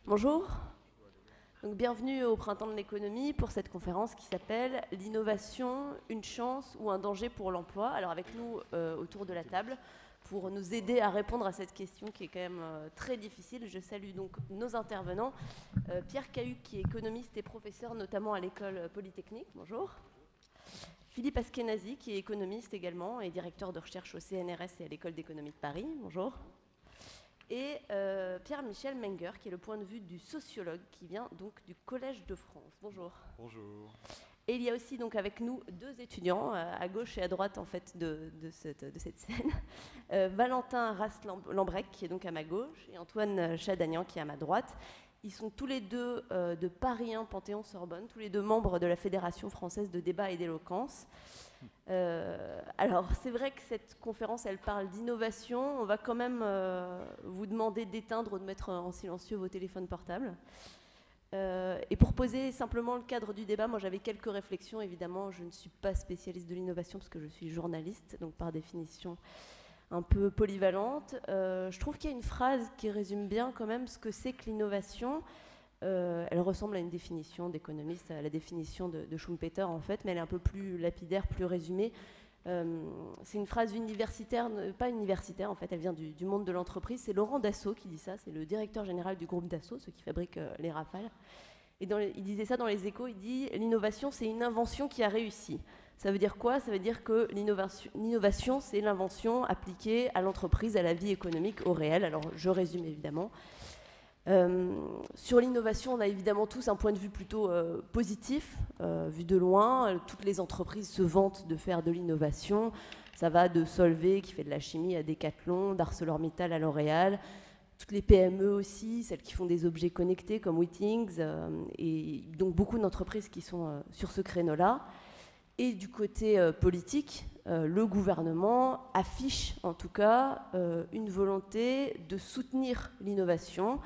Bonjour. Donc, bienvenue au Printemps de l'économie pour cette conférence qui s'appelle « L'innovation, une chance ou un danger pour l'emploi ». Alors avec nous autour de la table pour nous aider à répondre à cette question qui est quand même très difficile. Je salue donc nos intervenants. Pierre Cahuc qui est économiste et professeur notamment à l'école Polytechnique. Bonjour. Philippe Askenazi qui est économiste également et directeur de recherche au CNRS et à l'école d'économie de Paris. Bonjour. Et Pierre-Michel Menger, qui est le point de vue du sociologue, qui vient donc du Collège de France. Bonjour. Bonjour. Et il y a aussi donc avec nous deux étudiants, à gauche et à droite en fait de cette scène. Valentin Ras-Lambrec, qui est donc à ma gauche, et Antoine Chadagnan, qui est à ma droite. Ils sont tous les deux de Paris 1 Panthéon-Sorbonne, tous les deux membres de la Fédération française de débat et d'éloquence. Alors, c'est vrai que cette conférence, elle parle d'innovation. On va quand même vous demander d'éteindre ou de mettre en silencieux vos téléphones portables. Et pour poser simplement le cadre du débat, moi j'avais quelques réflexions. Évidemment, je ne suis pas spécialiste de l'innovation parce que je suis journaliste, donc par définition un peu polyvalente. Je trouve qu'il y a une phrase qui résume bien quand même ce que c'est que l'innovation. Elle ressemble à une définition d'économiste, à la définition de Schumpeter en fait, mais elle est un peu plus lapidaire, plus résumée. C'est une phrase universitaire, pas universitaire en fait, elle vient du monde de l'entreprise. C'est Laurent Dassault qui dit ça, c'est le directeur général du groupe Dassault, ceux qui fabriquent les Rafales. Et il disait ça dans les Échos, il dit « L'innovation, c'est une invention qui a réussi ». Ça veut dire quoi? Ça veut dire que l'innovation, c'est l'invention appliquée à l'entreprise, à la vie économique, au réel. Alors je résume évidemment. Sur l'innovation, on a évidemment tous un point de vue plutôt positif, vu de loin. Toutes les entreprises se vantent de faire de l'innovation. Ça va de Solvay, qui fait de la chimie, à Decathlon, d'ArcelorMittal à L'Oréal. Toutes les PME aussi, celles qui font des objets connectés comme Withings, et donc beaucoup d'entreprises qui sont sur ce créneau-là. Et du côté politique, le gouvernement affiche en tout cas une volonté de soutenir l'innovation.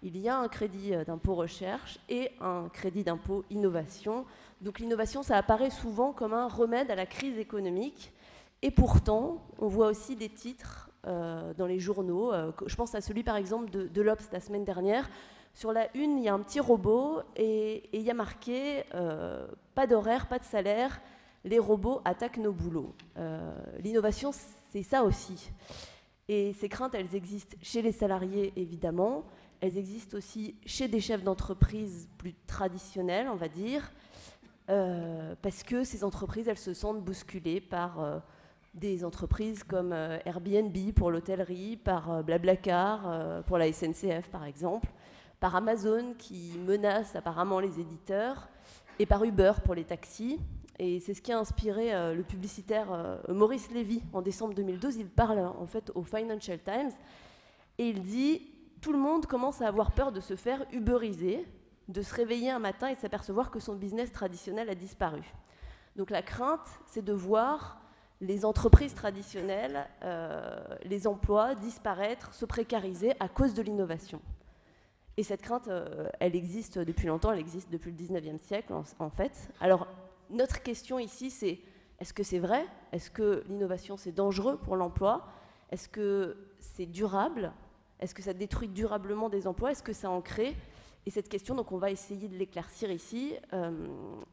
Il y a un crédit d'impôt recherche et un crédit d'impôt innovation. Donc l'innovation, ça apparaît souvent comme un remède à la crise économique. Et pourtant, on voit aussi des titres dans les journaux. Je pense à celui par exemple de l'Obs la semaine dernière. Sur la une, il y a un petit robot et il y a marqué pas d'horaire, pas de salaire, les robots attaquent nos boulots. L'innovation, c'est ça aussi. Et ces craintes, elles existent chez les salariés, évidemment. Elles existent aussi chez des chefs d'entreprise plus traditionnels, on va dire, parce que ces entreprises, elles se sentent bousculées par des entreprises comme Airbnb pour l'hôtellerie, par Blablacar pour la SNCF, par exemple, par Amazon qui menace apparemment les éditeurs, et par Uber pour les taxis. Et c'est ce qui a inspiré le publicitaire Maurice Lévy en décembre 2012. Il parle en fait au Financial Times et il dit « Tout le monde commence à avoir peur de se faire uberiser, de se réveiller un matin et de s'apercevoir que son business traditionnel a disparu. » Donc la crainte, c'est de voir les entreprises traditionnelles, les emplois disparaître, se précariser à cause de l'innovation. Et cette crainte, elle existe depuis longtemps, elle existe depuis le 19e siècle en fait. Alors, notre question ici, c'est est-ce que c'est vrai? Est-ce que l'innovation, c'est dangereux pour l'emploi? Est-ce que c'est durable? Est-ce que ça détruit durablement des emplois? Est-ce que ça en crée? Et cette question, donc, on va essayer de l'éclaircir ici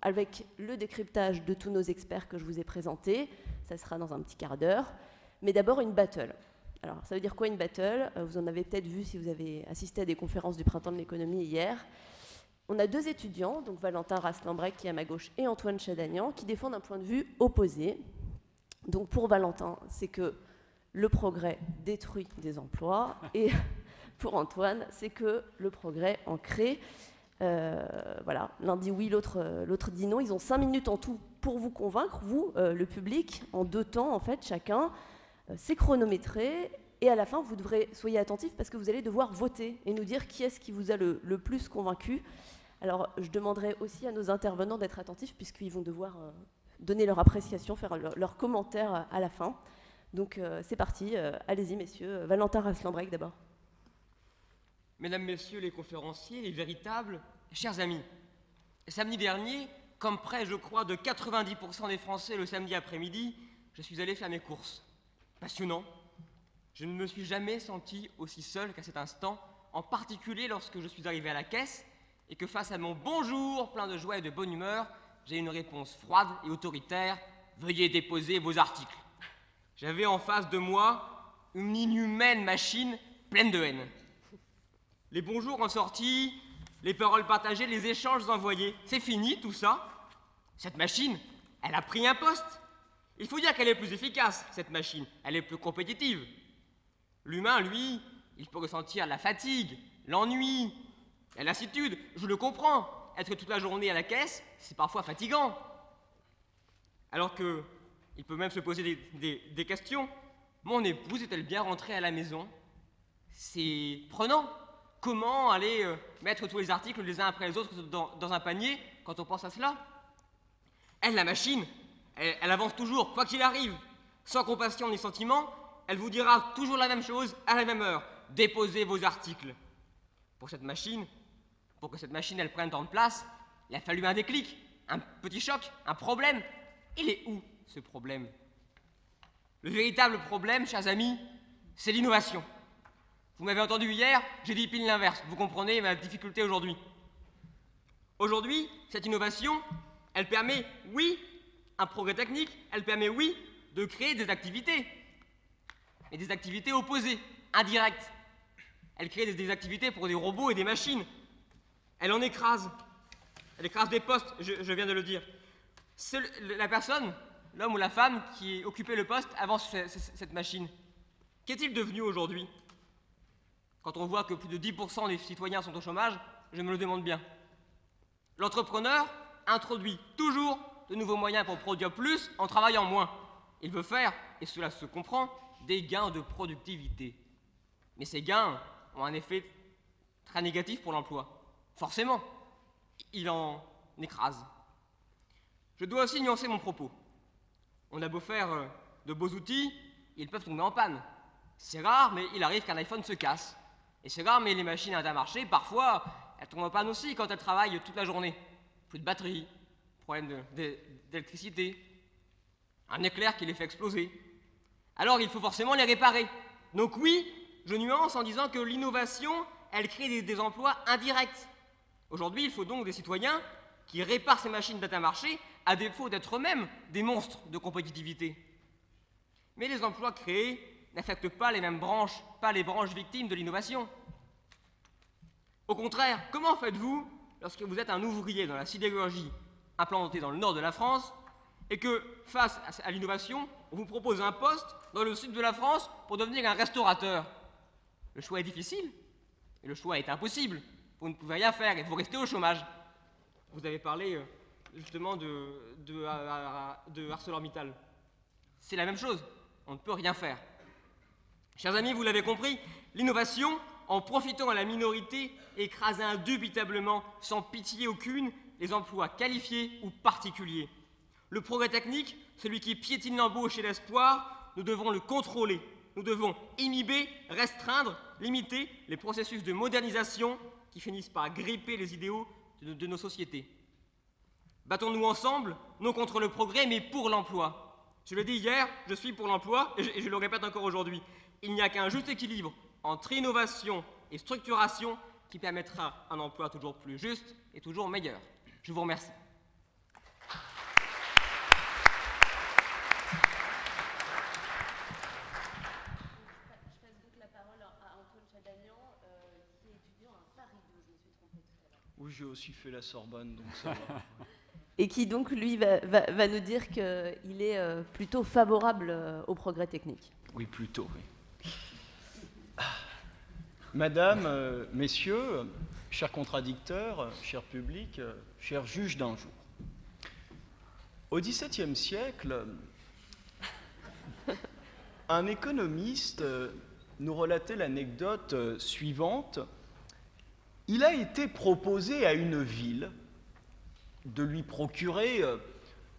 avec le décryptage de tous nos experts que je vous ai présentés. Ça sera dans un petit quart d'heure. Mais d'abord, une battle. Alors, ça veut dire quoi une battle? Vous en avez peut-être vu si vous avez assisté à des conférences du Printemps de l'économie hier. On a deux étudiants, donc Valentin Ras-Lambrec qui est à ma gauche et Antoine Chadagnan, qui défendent un point de vue opposé. Donc pour Valentin, c'est que le progrès détruit des emplois, et pour Antoine, c'est que le progrès en crée. Voilà, l'un dit oui, l'autre dit non. Ils ont 5 minutes en tout pour vous convaincre, vous, le public, en 2 temps en fait, chacun. C'est chronométré. Et à la fin, vous devrez, soyez attentifs parce que vous allez devoir voter et nous dire qui est-ce qui vous a le plus convaincu. Alors, je demanderai aussi à nos intervenants d'être attentifs puisqu'ils vont devoir donner leur appréciation, faire leurs commentaires à la fin. Donc, c'est parti. Allez-y, messieurs. Valentin Ras-Lambrec, d'abord. Mesdames, Messieurs les conférenciers, les véritables, chers amis, samedi dernier, comme près, je crois, de 90% des Français le samedi après-midi, je suis allé faire mes courses. Passionnant. Je ne me suis jamais senti aussi seul qu'à cet instant en particulier lorsque je suis arrivé à la caisse et que face à mon bonjour plein de joie et de bonne humeur, j'ai une réponse froide et autoritaire: veuillez déposer vos articles. J'avais en face de moi une inhumaine machine pleine de haine. Les bonjours en sortie, les paroles partagées, les échanges envoyés, c'est fini tout ça. Cette machine, elle a pris un poste. Il faut dire qu'elle est plus efficace, cette machine. Elle est plus compétitive. L'humain, lui, il peut ressentir la fatigue, l'ennui, la lassitude. Je le comprends. Être toute la journée à la caisse, c'est parfois fatigant. Alors que, il peut même se poser des questions. Mon épouse est-elle bien rentrée à la maison? C'est prenant. Comment aller mettre tous les articles les uns après les autres dans un panier quand on pense à cela? Elle, la machine, elle avance toujours, quoi qu'il arrive. Sans compassion ni sentiment, elle vous dira toujours la même chose à la même heure. Déposez vos articles. Pour que cette machine, elle prenne tant de place, il a fallu un déclic, un petit choc, un problème. Il est où, ce problème? Le véritable problème, chers amis, c'est l'innovation. Vous m'avez entendu hier, j'ai dit pile l'inverse. Vous comprenez ma difficulté aujourd'hui. Aujourd'hui, cette innovation, elle permet, oui, un progrès technique, elle permet, oui, de créer des activités. Et des activités opposées, indirectes. Elle crée des activités pour des robots et des machines. Elle en écrase. Elle écrase des postes, je viens de le dire. La personne, l'homme ou la femme qui occupait le poste avant cette machine, qu'est-il devenu aujourd'hui? Quand on voit que plus de 10% des citoyens sont au chômage, je me le demande bien. L'entrepreneur introduit toujours de nouveaux moyens pour produire plus en travaillant moins. Il veut faire, et cela se comprend, des gains de productivité. Mais ces gains ont un effet très négatif pour l'emploi. Forcément, il en écrase. Je dois aussi nuancer mon propos. On a beau faire de beaux outils, ils peuvent tomber en panne. C'est rare, mais il arrive qu'un iPhone se casse. Et c'est rare, mais les machines à intermarché, parfois, elles tombent en panne aussi quand elles travaillent toute la journée. Plus de batterie, problème d'électricité, un éclair qui les fait exploser. Alors il faut forcément les réparer. Donc oui, je nuance en disant que l'innovation, elle crée des emplois indirects. Aujourd'hui, il faut donc des citoyens qui réparent ces machines d'intermarché à défaut d'être eux-mêmes des monstres de compétitivité. Mais les emplois créés n'affectent pas les mêmes branches, pas les branches victimes de l'innovation. Au contraire, comment faites-vous lorsque vous êtes un ouvrier dans la sidérurgie implanté dans le nord de la France et que, face à l'innovation, on vous propose un poste dans le sud de la France pour devenir un restaurateur? Le choix est difficile et le choix est impossible. Vous ne pouvez rien faire et vous restez au chômage. Vous avez parlé justement de ArcelorMittal. C'est la même chose, on ne peut rien faire. Chers amis, vous l'avez compris, l'innovation, en profitant à la minorité, écrase indubitablement, sans pitié aucune, les emplois qualifiés ou particuliers. Le progrès technique, celui qui piétine l'embauche et l'espoir, nous devons le contrôler. Nous devons inhiber, restreindre, limiter les processus de modernisation qui finissent par gripper les idéaux de nos sociétés. Battons-nous ensemble, non contre le progrès, mais pour l'emploi. Je l'ai dit hier, je suis pour l'emploi, et je le répète encore aujourd'hui. Il n'y a qu'un juste équilibre entre innovation et structuration qui permettra un emploi toujours plus juste et toujours meilleur. Je vous remercie. Je passe donc la parole à Antoine Chadagnan, qui est étudiant à Paris 2, je me suis trompée tout à l'heure. Oui, j'ai aussi fait la Sorbonne, donc ça va. Et qui donc, lui, va nous dire qu'il est plutôt favorable au progrès technique. Oui, plutôt, oui. Madame, messieurs, chers contradicteurs, cher public, chers juges d'un jour. Au XVIIe siècle, un économiste nous relatait l'anecdote suivante. Il a été proposé à une ville de lui procurer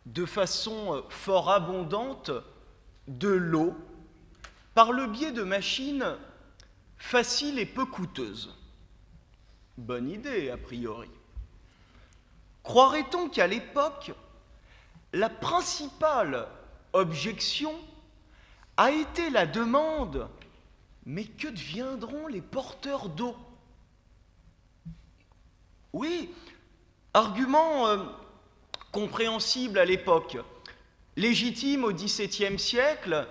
de façon fort abondante de l'eau par le biais de machines faciles et peu coûteuses. Bonne idée, a priori. Croirait-on qu'à l'époque, la principale objection a été la demande « Mais que deviendront les porteurs d'eau ? Oui, argument compréhensible à l'époque, légitime au XVIIe siècle,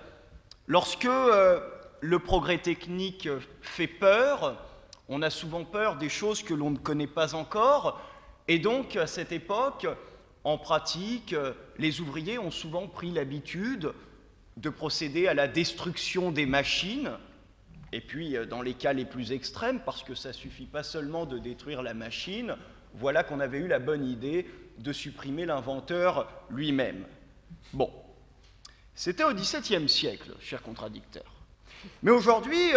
lorsque le progrès technique fait peur, on a souvent peur des choses que l'on ne connaît pas encore, et donc à cette époque, en pratique, les ouvriers ont souvent pris l'habitude de procéder à la destruction des machines, et puis dans les cas les plus extrêmes, parce que ça ne suffit pas seulement de détruire la machine, voilà qu'on avait eu la bonne idée de supprimer l'inventeur lui-même. Bon, c'était au XVIIe siècle, cher contradicteur. Mais aujourd'hui,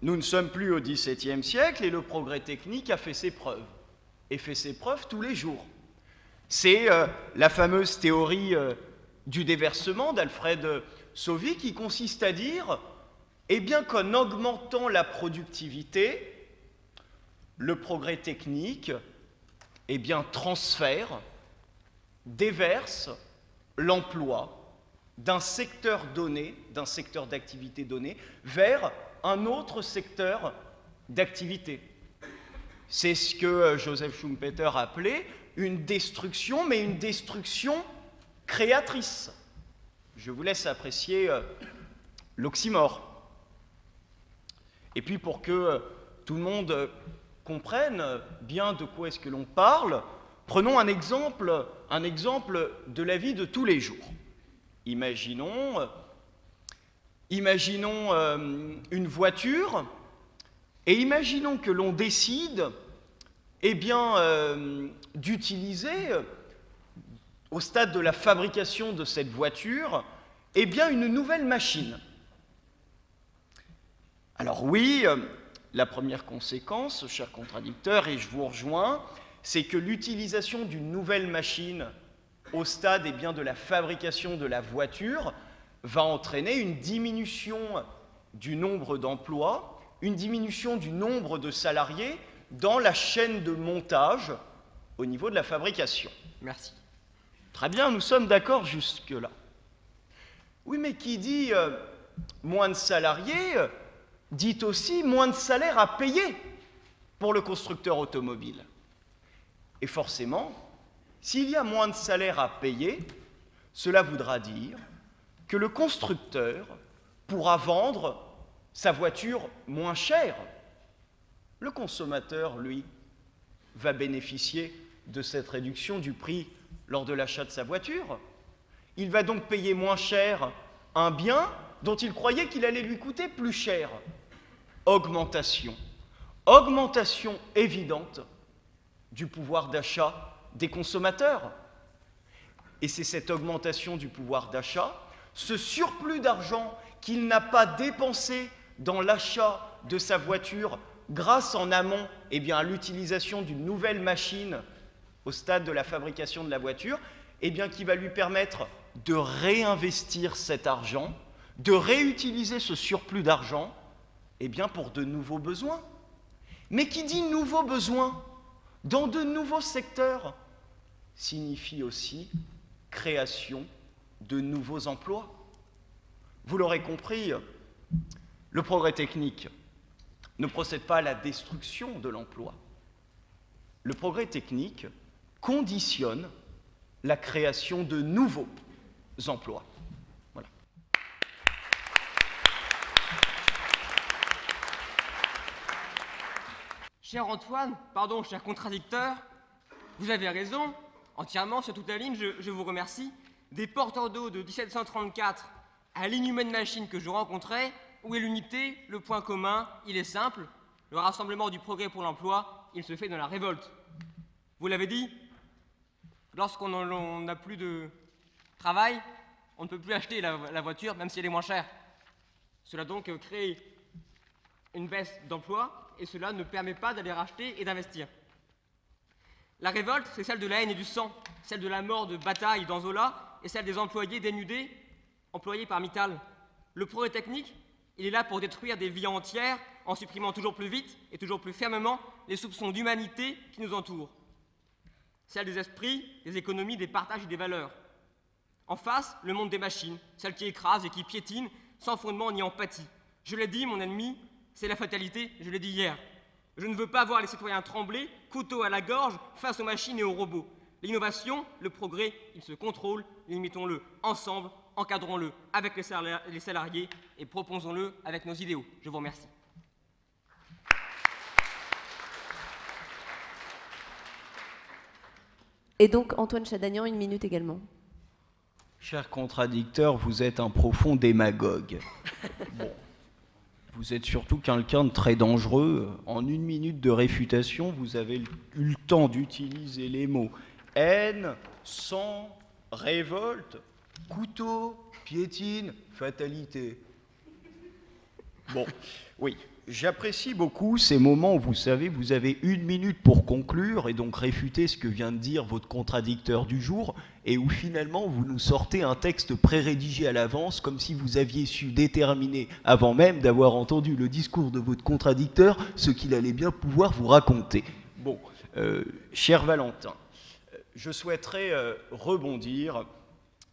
nous ne sommes plus au XVIIe siècle et le progrès technique a fait ses preuves, et fait ses preuves tous les jours. C'est la fameuse théorie du déversement d'Alfred Sauvy qui consiste à dire eh bien qu'en augmentant la productivité, le progrès technique eh bien, transfère, déverse l'emploi d'un secteur donné, d'un secteur d'activité donné, vers un autre secteur d'activité. C'est ce que Joseph Schumpeter appelait une destruction, mais une destruction créatrice. Je vous laisse apprécier l'oxymore. Et puis pour que tout le monde comprenne bien de quoi est-ce que l'on parle, prenons un exemple de la vie de tous les jours. Imaginons une voiture, et imaginons que l'on décide eh bien, d'utiliser, au stade de la fabrication de cette voiture, eh bien, une nouvelle machine. Alors oui, la première conséquence, cher contradicteur, et je vous rejoins, c'est que l'utilisation d'une nouvelle machine au stade eh bien, de la fabrication de la voiture va entraîner une diminution du nombre d'emplois, une diminution du nombre de salariés dans la chaîne de montage au niveau de la fabrication. Merci. Très bien, nous sommes d'accord jusque-là. Oui, mais qui dit moins de salariés, dit aussi moins de salaire à payer pour le constructeur automobile. Et forcément, s'il y a moins de salaire à payer, cela voudra dire que le constructeur pourra vendre sa voiture moins chère. Le consommateur, lui, va bénéficier de cette réduction du prix lors de l'achat de sa voiture. Il va donc payer moins cher un bien dont il croyait qu'il allait lui coûter plus cher. Augmentation évidente du pouvoir d'achat des consommateurs. Et c'est cette augmentation du pouvoir d'achat, ce surplus d'argent qu'il n'a pas dépensé dans l'achat de sa voiture grâce en amont eh bien, à l'utilisation d'une nouvelle machine au stade de la fabrication de la voiture, eh bien, qui va lui permettre de réinvestir cet argent, de réutiliser ce surplus d'argent eh bien, pour de nouveaux besoins. Mais qui dit nouveaux besoins dans de nouveaux secteurs signifie aussi création de nouveaux emplois. Vous l'aurez compris, le progrès technique ne procède pas à la destruction de l'emploi. Le progrès technique conditionne la création de nouveaux emplois. Voilà. Cher Antoine, pardon, cher contradicteur, vous avez raison, entièrement sur toute la ligne, je vous remercie. Des porteurs d'eau de 1734 à l'inhumaine machine que je rencontrais, où est l'unité, le point commun? Il est simple, le rassemblement du progrès pour l'emploi, il se fait dans la révolte. Vous l'avez dit, lorsqu'on n'a plus de travail, on ne peut plus acheter la voiture, même si elle est moins chère. Cela donc crée une baisse d'emploi, et cela ne permet pas d'aller racheter et d'investir. La révolte, c'est celle de la haine et du sang, celle de la mort de bataille dans Zola, et celle des employés dénudés, employés par Mittal. Le progrès technique, il est là pour détruire des vies entières en supprimant toujours plus vite et toujours plus fermement les soupçons d'humanité qui nous entourent. Celle des esprits, des économies, des partages et des valeurs. En face, le monde des machines, celle qui écrase et qui piétine sans fondement ni empathie. Je l'ai dit, mon ennemi, c'est la fatalité, je l'ai dit hier. Je ne veux pas voir les citoyens trembler, couteau à la gorge, face aux machines et aux robots. L'innovation, le progrès, ils se contrôlent, limitons-le ensemble, encadrons-le avec les salariés et proposons-le avec nos idéaux. Je vous remercie. Et donc, Antoine Chadagnan, 1 minute également. Cher contradicteur, vous êtes un profond démagogue. Bon. Vous êtes surtout quelqu'un de très dangereux. En 1 minute de réfutation, vous avez eu le temps d'utiliser les mots haine, sang, révolte, couteau, piétine, fatalité. Bon, oui, j'apprécie beaucoup ces moments où vous savez, vous avez 1 minute pour conclure et donc réfuter ce que vient de dire votre contradicteur du jour et où finalement vous nous sortez un texte pré-rédigé à l'avance comme si vous aviez su déterminer avant même d'avoir entendu le discours de votre contradicteur ce qu'il allait bien pouvoir vous raconter. Bon, cher Valentin, je souhaiterais rebondir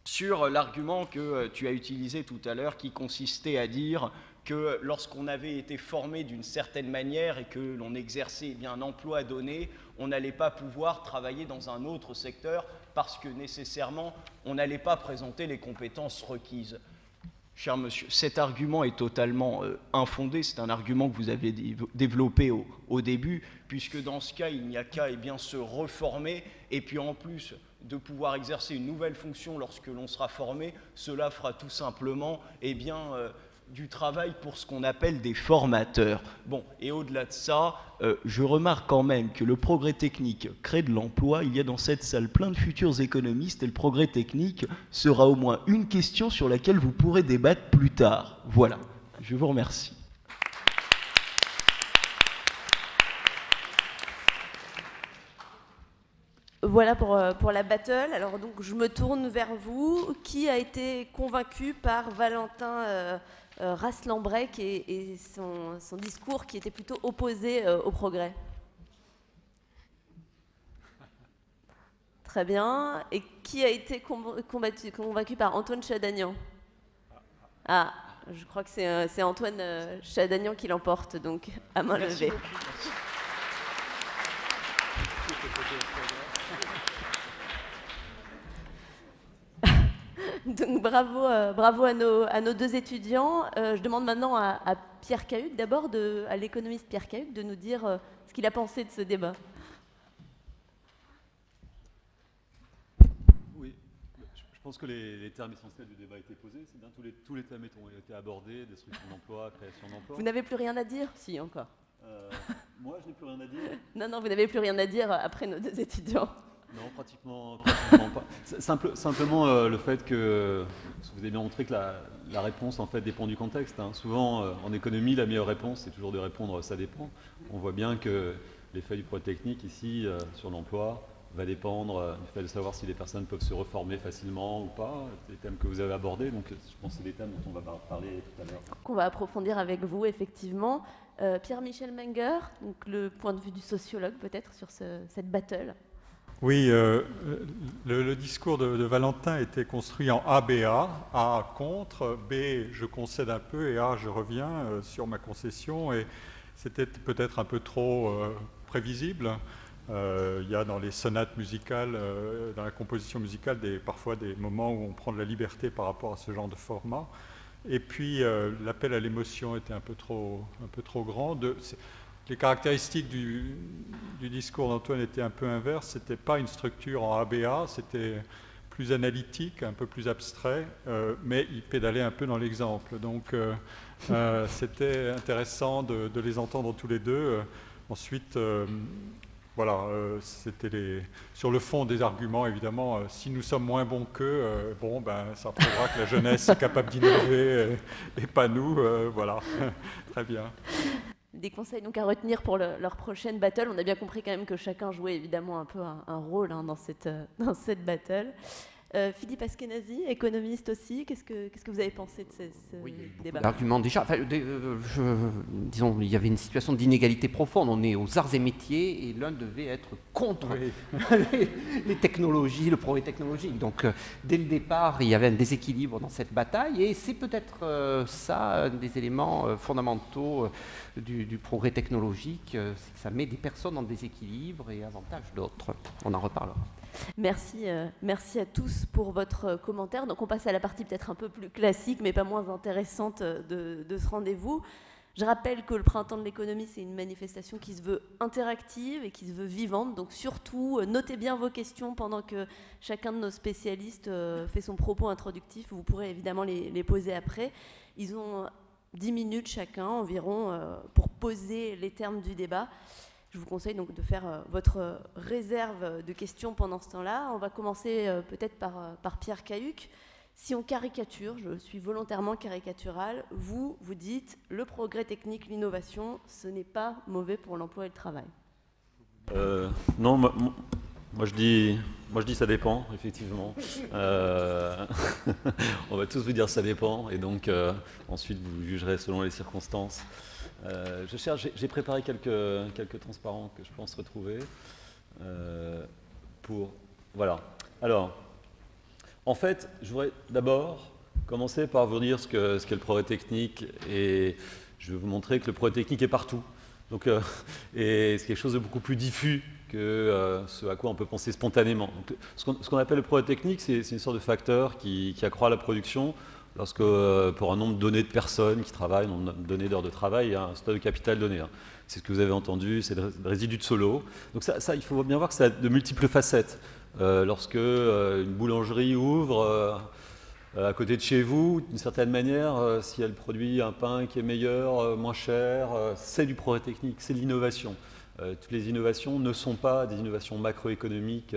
sur l'argument que tu as utilisé tout à l'heure qui consistait à dire que lorsqu'on avait été formé d'une certaine manière et que l'on exerçait bien un emploi donné, on n'allait pas pouvoir travailler dans un autre secteur parce que nécessairement on n'allait pas présenter les compétences requises. Cher monsieur, cet argument est totalement infondé, c'est un argument que vous avez développé au début, puisque dans ce cas, il n'y a qu'à se reformer, et puis en plus de pouvoir exercer une nouvelle fonction lorsque l'on sera formé, cela fera tout simplement du travail pour ce qu'on appelle des formateurs. Bon, et au-delà de ça, je remarque quand même que le progrès technique crée de l'emploi. Il y a dans cette salle plein de futurs économistes et le progrès technique sera au moins une question sur laquelle vous pourrez débattre plus tard. Voilà, je vous remercie. Voilà pour la battle. Alors donc je me tourne vers vous. Qui a été convaincu par Valentin Raslambrec et son discours qui était plutôt opposé au progrès? Très bien. Et qui a été convaincu par Antoine Chadagnan? Ah, je crois que c'est Antoine Chadagnan qui l'emporte, donc à main levée. Donc bravo à nos 2 étudiants. Je demande maintenant à Pierre Cahuc, d'abord à l'économiste Pierre Cahuc, de nous dire ce qu'il a pensé de ce débat. Oui, je pense que les termes essentiels du débat étaient posés. C'est bien, tous les thèmes ont été abordés, destruction d'emploi, création d'emploi. Vous n'avez plus rien à dire? Si, encore. Moi, je n'ai plus rien à dire. Non, vous n'avez plus rien à dire après nos 2 étudiants. Non, pratiquement pas. Simplement le fait que vous avez bien montré que la réponse en fait dépend du contexte. Hein. Souvent en économie, la meilleure réponse c'est toujours de répondre ça dépend. On voit bien que l'effet du progrès technique ici sur l'emploi va dépendre du fait de savoir si les personnes peuvent se reformer facilement ou pas. Les thèmes que vous avez abordés, donc je pense que c'est des thèmes dont on va parler tout à l'heure. Qu'on va approfondir avec vous effectivement. Pierre-Michel Menger, donc le point de vue du sociologue peut-être sur cette battle. Oui, le discours de Valentin était construit en A-B-A. A contre, B je concède un peu et A je reviens sur ma concession. Et c'était peut-être un peu trop prévisible. Il y a dans les sonates musicales, dans la composition musicale, parfois des moments où on prend de la liberté par rapport à ce genre de format. Et puis l'appel à l'émotion était un peu trop grand. Les caractéristiques du discours d'Antoine étaient un peu inverses. Ce n'était pas une structure en ABA, c'était plus analytique, un peu plus abstrait, mais il pédalait un peu dans l'exemple. Donc c'était intéressant de les entendre tous les deux. Ensuite, voilà, c'était sur le fond des arguments, évidemment. Si nous sommes moins bons qu'eux, ça prouvera que la jeunesse est capable d'innover et pas nous. Voilà, très bien. Des conseils donc à retenir pour leur prochaine battle. On a bien compris quand même que chacun jouait évidemment un peu un rôle dans cette battle. Philippe Askenazi, économiste aussi, qu'est-ce que vous avez pensé de ce débat? L'argument déjà, enfin, disons, il y avait une situation d'inégalité profonde. On est aux arts et métiers et l'un devait être contre les technologies, le progrès technologique. Donc, dès le départ, il y avait un déséquilibre dans cette bataille et c'est peut-être ça, un des éléments fondamentaux du progrès technologique, c'est que ça met des personnes en déséquilibre et avantage d'autres. On en reparlera. Merci à tous pour votre commentaire. Donc on passe à la partie peut-être un peu plus classique, mais pas moins intéressante de ce rendez-vous. Je rappelle que le Printemps de l'économie, c'est une manifestation qui se veut interactive et qui se veut vivante. Donc surtout, notez bien vos questions pendant que chacun de nos spécialistes fait son propos introductif. Vous pourrez évidemment les poser après. Ils ont 10 minutes chacun environ pour poser les termes du débat. Je vous conseille donc de faire votre réserve de questions pendant ce temps-là. On va commencer peut-être par Pierre Cahuc. Si on caricature, je suis volontairement caricatural, vous dites le progrès technique, l'innovation, ce n'est pas mauvais pour l'emploi et le travail. Non, moi je dis ça dépend, effectivement. On va tous vous dire ça dépend, et donc ensuite vous jugerez selon les circonstances. J'ai préparé quelques transparents que je pense retrouver. Voilà. Alors, en fait, je voudrais d'abord commencer par vous dire ce qu'est le progrès technique, et je vais vous montrer que le progrès technique est partout. Donc, et c'est quelque chose de beaucoup plus diffus que ce à quoi on peut penser spontanément. Donc, ce qu'on appelle le progrès technique, c'est une sorte de facteur qui accroît la production lorsque, pour un nombre donné de personnes qui travaillent, un nombre donné d'heures de travail, il y a un stock de capital donné. C'est ce que vous avez entendu, c'est le résidu de Solow. Donc ça, il faut bien voir que ça a de multiples facettes. Lorsque une boulangerie ouvre à côté de chez vous, d'une certaine manière, si elle produit un pain qui est meilleur, moins cher, c'est du progrès technique, c'est de l'innovation. Toutes les innovations ne sont pas des innovations macroéconomiques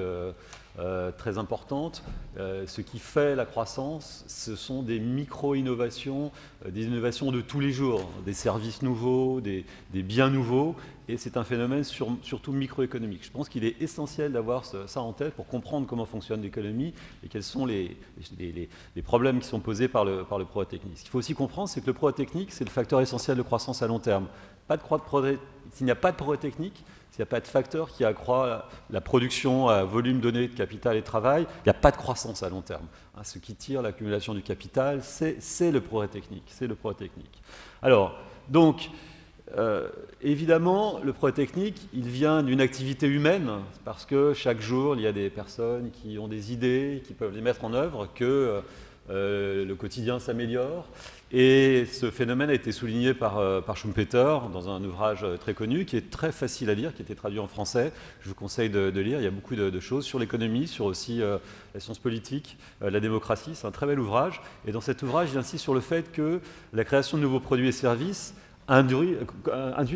très importantes. Ce qui fait la croissance, ce sont des micro-innovations, des innovations de tous les jours, des services nouveaux, des biens nouveaux, et c'est un phénomène surtout microéconomique. Je pense qu'il est essentiel d'avoir ça en tête pour comprendre comment fonctionne l'économie et quels sont les problèmes qui sont posés par le progrès technique. Ce qu'il faut aussi comprendre, c'est que le progrès technique, c'est le facteur essentiel de croissance à long terme. S'il n'y a pas de progrès technique, s'il n'y a pas de facteur qui accroît la production à volume donné de capital et de travail, il n'y a pas de croissance à long terme. Ce qui tire l'accumulation du capital, c'est le progrès technique. C'est le progrès technique. Alors, donc, évidemment, le progrès technique, il vient d'une activité humaine, parce que chaque jour, il y a des personnes qui ont des idées, qui peuvent les mettre en œuvre, que le quotidien s'améliore. Et ce phénomène a été souligné par Schumpeter dans un ouvrage très connu qui est très facile à lire, qui a été traduit en français. Je vous conseille de lire. Il y a beaucoup de choses sur l'économie, sur aussi la science politique, la démocratie. C'est un très bel ouvrage. Et dans cet ouvrage, il insiste sur le fait que la création de nouveaux produits et services induit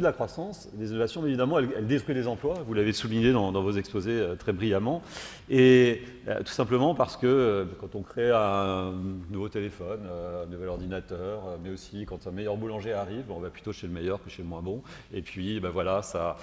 la croissance. Les innovations, mais évidemment, elles détruisent les emplois. Vous l'avez souligné dans vos exposés très brillamment. Et tout simplement parce que quand on crée un nouveau téléphone, un nouvel ordinateur, mais aussi quand un meilleur boulanger arrive, on va plutôt chez le meilleur que chez le moins bon. Et puis, voilà, ça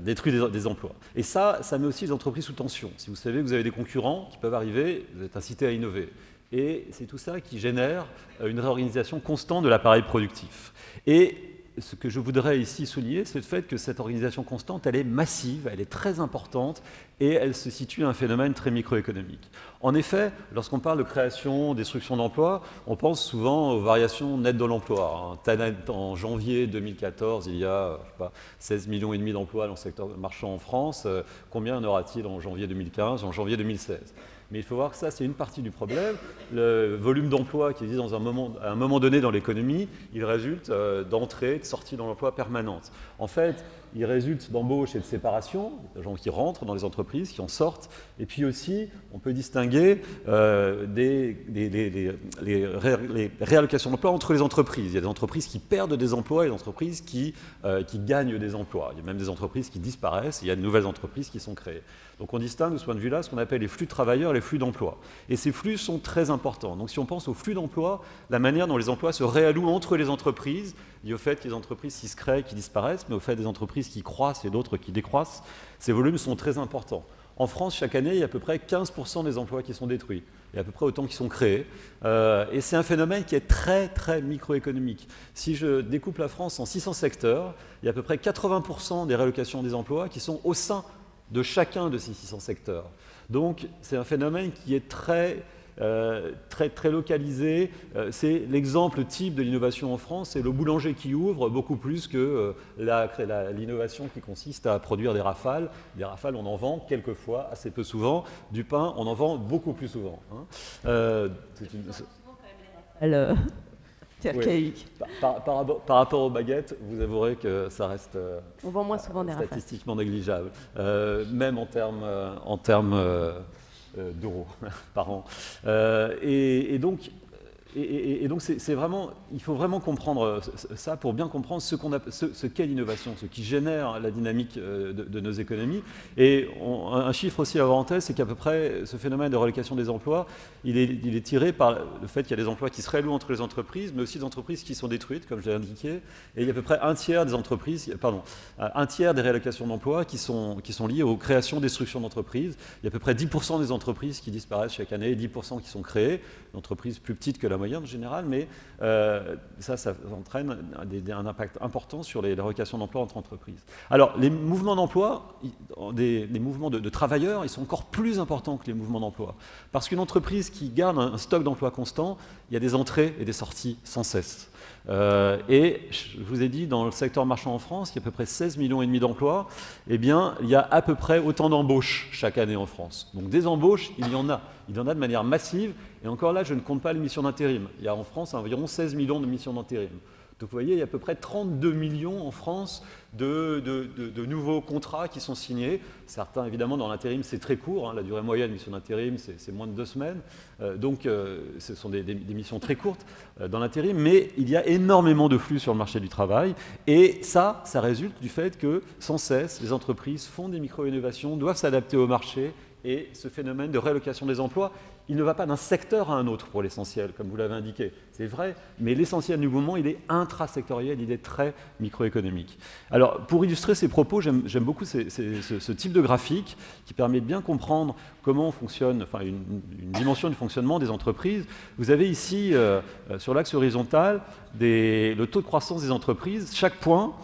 détruit des emplois. Et ça met aussi les entreprises sous tension. Si vous savez que vous avez des concurrents qui peuvent arriver, vous êtes incité à innover. Et c'est tout ça qui génère une réorganisation constante de l'appareil productif. Et ce que je voudrais ici souligner, c'est le fait que cette organisation constante, elle est massive, elle est très importante, et elle se situe à un phénomène très microéconomique. En effet, lorsqu'on parle de création, destruction d'emplois, on pense souvent aux variations nettes de l'emploi. En janvier 2014, il y a 16,5 millions d'emplois dans le secteur marchand en France. Combien en aura-t-il en janvier 2015, en janvier 2016 ? Mais il faut voir que ça, c'est une partie du problème. Le volume d'emploi qui existe à un moment donné dans l'économie, il résulte d'entrées, de sorties dans l'emploi permanente. En fait, il résulte d'embauches et de séparations, des gens qui rentrent dans les entreprises, qui en sortent. Et puis aussi, on peut distinguer les réallocations d'emplois entre les entreprises. Il y a des entreprises qui perdent des emplois et des entreprises qui gagnent des emplois. Il y a même des entreprises qui disparaissent et il y a de nouvelles entreprises qui sont créées. Donc on distingue de ce point de vue-là ce qu'on appelle les flux de travailleurs et les flux d'emploi. Et ces flux sont très importants. Donc si on pense aux flux d'emploi, la manière dont les emplois se réallouent entre les entreprises, lié au fait qu'il y a des entreprises qui se créent, qui disparaissent, mais au fait des entreprises qui croissent et d'autres qui décroissent, ces volumes sont très importants. En France, chaque année, il y a à peu près 15% des emplois qui sont détruits. Il y a à peu près autant qui sont créés. Et c'est un phénomène qui est très, très microéconomique. Si je découpe la France en 600 secteurs, il y a à peu près 80% des réallocations des emplois qui sont au sein de chacun de ces 600 secteurs. Donc, c'est un phénomène qui est très localisé. C'est l'exemple type de l'innovation en France, c'est le boulanger qui ouvre beaucoup plus que l'innovation qui consiste à produire des rafales. Des rafales, on en vend quelquefois, assez peu souvent. Du pain, on en vend beaucoup plus souvent. C'est oui. archaïque. Par rapport aux baguettes, vous avouerez que ça reste On vend moins souvent des rafales. statistiquement négligeable, même en termes d'euros par an. Et donc, c'est vraiment, il faut vraiment comprendre ça pour bien comprendre ce qu'est l'innovation, ce qui génère la dynamique de nos économies. Et un chiffre aussi à avoir en tête, c'est qu'à peu près ce phénomène de relocation des emplois, il est tiré par le fait qu'il y a des emplois qui se réallouent entre les entreprises, mais aussi des entreprises qui sont détruites, comme je l'ai indiqué. Et il y a à peu près un tiers des réallocations d'emplois qui sont liées aux créations, destructions d'entreprises. Il y a à peu près 10% des entreprises qui disparaissent chaque année et 10% qui sont créées, d'entreprises plus petites que la moyenne en général, mais ça entraîne un impact important sur les relocations d'emplois entre entreprises. Alors, les mouvements d'emploi, des mouvements de travailleurs, ils sont encore plus importants que les mouvements d'emploi. Parce qu'une entreprise qui garde un stock d'emploi constant, il y a des entrées et des sorties sans cesse. Et je vous ai dit, dans le secteur marchand en France, il y a à peu près 16,5 millions d'emplois. Eh bien, il y a à peu près autant d'embauches chaque année en France. Donc des embauches, il y en a. Il y en a de manière massive. Et encore là, je ne compte pas les missions d'intérim. Il y a en France environ 16 millions de missions d'intérim. Donc vous voyez, il y a à peu près 32 millions en France de nouveaux contrats qui sont signés. Certains, évidemment, dans l'intérim, c'est très court. La durée moyenne de mission d'intérim, c'est moins de 2 semaines. Donc ce sont des missions très courtes dans l'intérim. Mais il y a énormément de flux sur le marché du travail. Et ça résulte du fait que, sans cesse, les entreprises font des micro-innovations, doivent s'adapter au marché. Et ce phénomène de réallocation des emplois, il ne va pas d'un secteur à un autre pour l'essentiel, comme vous l'avez indiqué. C'est vrai, mais l'essentiel du mouvement, il est intrasectoriel, il est très microéconomique. Alors, pour illustrer ces propos, j'aime beaucoup ce type de graphique qui permet de bien comprendre comment fonctionne, enfin, une dimension du fonctionnement des entreprises. Vous avez ici, sur l'axe horizontal, le taux de croissance des entreprises. Chaque point,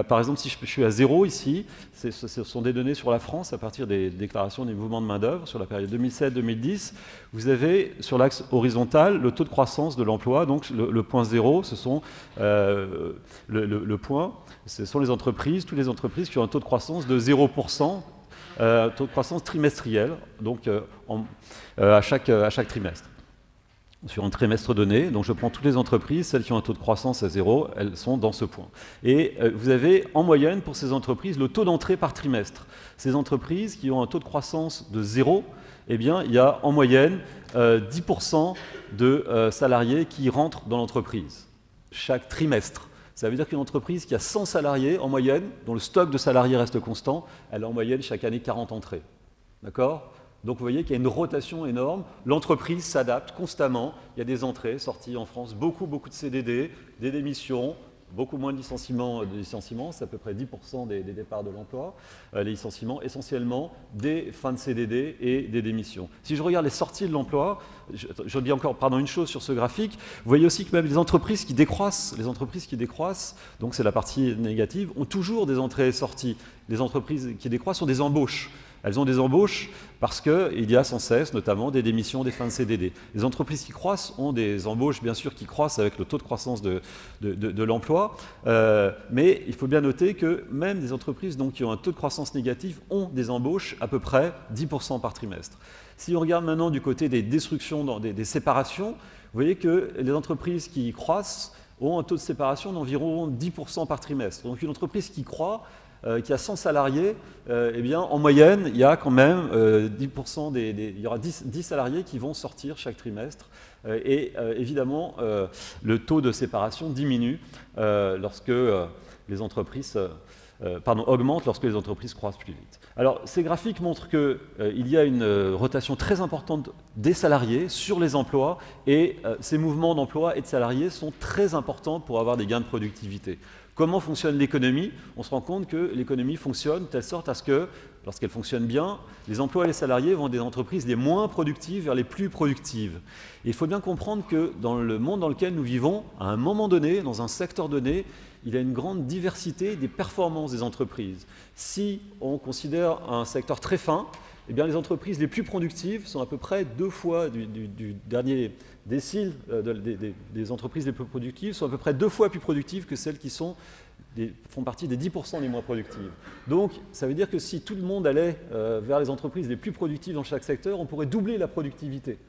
par exemple, si je suis à 0 ici, ce sont des données sur la France à partir des déclarations des mouvements de main-d'œuvre sur la période 2007-2010. Vous avez sur l'axe horizontal le taux de croissance de l'emploi, donc le point 0, ce sont le point, ce sont les entreprises, toutes les entreprises qui ont un taux de croissance de 0%, taux de croissance trimestriel, donc à chaque trimestre. Sur un trimestre donné, donc je prends toutes les entreprises, celles qui ont un taux de croissance à 0, elles sont dans ce point. Et vous avez en moyenne pour ces entreprises le taux d'entrée par trimestre. Ces entreprises qui ont un taux de croissance de 0, eh bien, il y a en moyenne 10% de salariés qui rentrent dans l'entreprise chaque trimestre. Ça veut dire qu'une entreprise qui a 100 salariés en moyenne, dont le stock de salariés reste constant, elle a en moyenne chaque année 40 entrées. D'accord ? Donc vous voyez qu'il y a une rotation énorme, l'entreprise s'adapte constamment, il y a des entrées, sorties en France, beaucoup de CDD, des démissions, beaucoup moins de licenciements, c'est à peu près 10% des départs de l'emploi, les licenciements essentiellement des fins de CDD et des démissions. Si je regarde les sorties de l'emploi, je dis encore une chose sur ce graphique, vous voyez aussi que même les entreprises qui décroissent, donc c'est la partie négative, ont toujours des entrées et sorties. Les entreprises qui décroissent sont des embauches. Elles ont des embauches parce qu'il y a sans cesse notamment des démissions, des fins de CDD. Les entreprises qui croissent ont des embauches bien sûr qui croissent avec le taux de croissance de l'emploi, mais il faut bien noter que même des entreprises donc, qui ont un taux de croissance négatif ont des embauches à peu près 10% par trimestre. Si on regarde maintenant du côté des destructions, des séparations, vous voyez que les entreprises qui croissent ont un taux de séparation d'environ 10% par trimestre. Donc une entreprise qui croît, qui a 100 salariés, eh bien, en moyenne, il y a quand même 10%, il y aura 10 salariés qui vont sortir chaque trimestre. Et évidemment, le taux de séparation diminue lorsque les entreprises augmente lorsque les entreprises croissent plus vite. Alors, ces graphiques montrent qu'il y a une rotation très importante des salariés sur les emplois et ces mouvements d'emploi et de salariés sont très importants pour avoir des gains de productivité. Comment fonctionne l'économie? On se rend compte que l'économie fonctionne de telle sorte à ce que lorsqu'elle fonctionne bien, les emplois et les salariés vont des entreprises les moins productives vers les plus productives. Et il faut bien comprendre que dans le monde dans lequel nous vivons, à un moment donné, dans un secteur donné, il y a une grande diversité des performances des entreprises. Si on considère un secteur très fin, eh bien, les entreprises les plus productives sont à peu près 2 fois du dernier décile des entreprises les plus productives, sont à peu près 2 fois plus productives que celles qui font partie des 10% les moins productives. Donc, ça veut dire que si tout le monde allait vers les entreprises les plus productives dans chaque secteur, on pourrait doubler la productivité.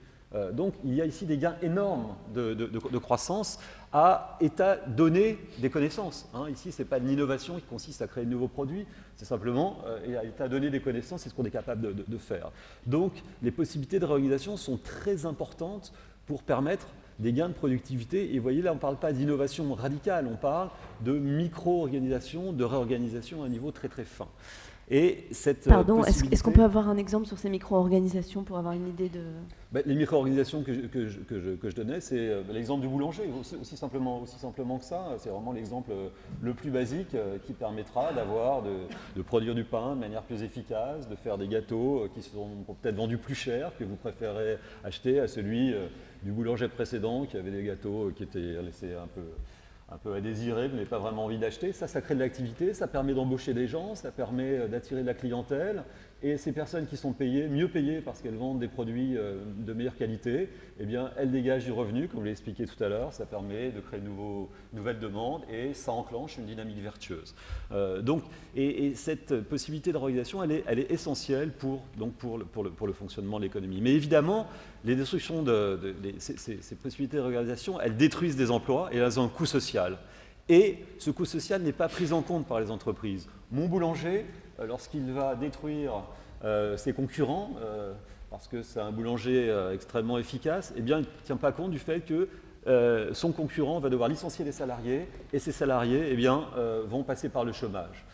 Donc, il y a ici des gains énormes de croissance à état donné des connaissances. Ici, ce n'est pas de l'innovation qui consiste à créer de nouveaux produits, c'est simplement à état donné des connaissances, c'est ce qu'on est capable de faire. Donc, les possibilités de réorganisation sont très importantes pour permettre des gains de productivité. Et vous voyez, là, on ne parle pas d'innovation radicale, on parle de micro-organisation, de réorganisation à un niveau très très fin. Et cette Pardon, est-ce qu'on peut avoir un exemple sur ces micro-organisations pour avoir une idée de... Les micro-organisations que je donnais, c'est l'exemple du boulanger, aussi simplement que ça. C'est vraiment l'exemple le plus basique qui permettra de produire du pain de manière plus efficace, de faire des gâteaux qui sont peut-être vendus plus cher, que vous préférez acheter à celui du boulanger précédent qui avait des gâteaux qui étaient laissés un peu à désirer, vous n'avez pas vraiment envie d'acheter. Ça crée de l'activité, ça permet d'embaucher des gens, ça permet d'attirer de la clientèle. Et ces personnes qui sont mieux payées parce qu'elles vendent des produits de meilleure qualité, eh bien, elles dégagent du revenu, comme je l'ai expliqué tout à l'heure. Ça permet de créer de nouvelles demandes et ça enclenche une dynamique vertueuse. Et cette possibilité de réorganisation, elle est essentielle pour le fonctionnement de l'économie. Mais évidemment, les destructions ces possibilités de réorganisation, elles détruisent des emplois et elles ont un coût social. Et ce coût social n'est pas pris en compte par les entreprises. Mon boulanger, lorsqu'il va détruire ses concurrents, parce que c'est un boulanger extrêmement efficace, eh bien, il ne tient pas compte du fait que son concurrent va devoir licencier des salariés, et ces salariés vont passer par le chômage.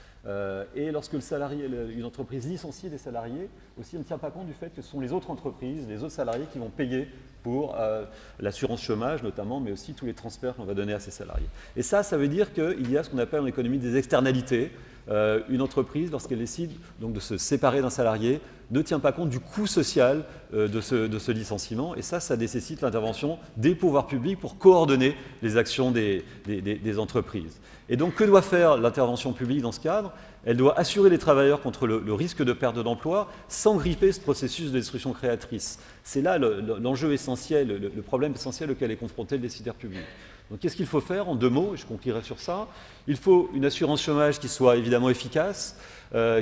Et lorsque une entreprise licencie des salariés, aussi, elle ne tient pas compte du fait que ce sont les autres entreprises, les autres salariés qui vont payer pour l'assurance chômage notamment, mais aussi tous les transferts qu'on va donner à ces salariés. Et ça veut dire qu'il y a ce qu'on appelle en économie des externalités. Une entreprise, lorsqu'elle décide donc de se séparer d'un salarié, ne tient pas compte du coût social de ce licenciement. Et ça nécessite l'intervention des pouvoirs publics pour coordonner les actions des entreprises. Et donc, que doit faire l'intervention publique dans ce cadre? Elle doit assurer les travailleurs contre le risque de perte d'emploi sans gripper ce processus de destruction créatrice. C'est là l'enjeu essentiel, le problème essentiel auquel est confronté le décideur public. Donc, qu'est-ce qu'il faut faire en 2 mots, et je conclurai sur ça? Il faut une assurance chômage qui soit évidemment efficace,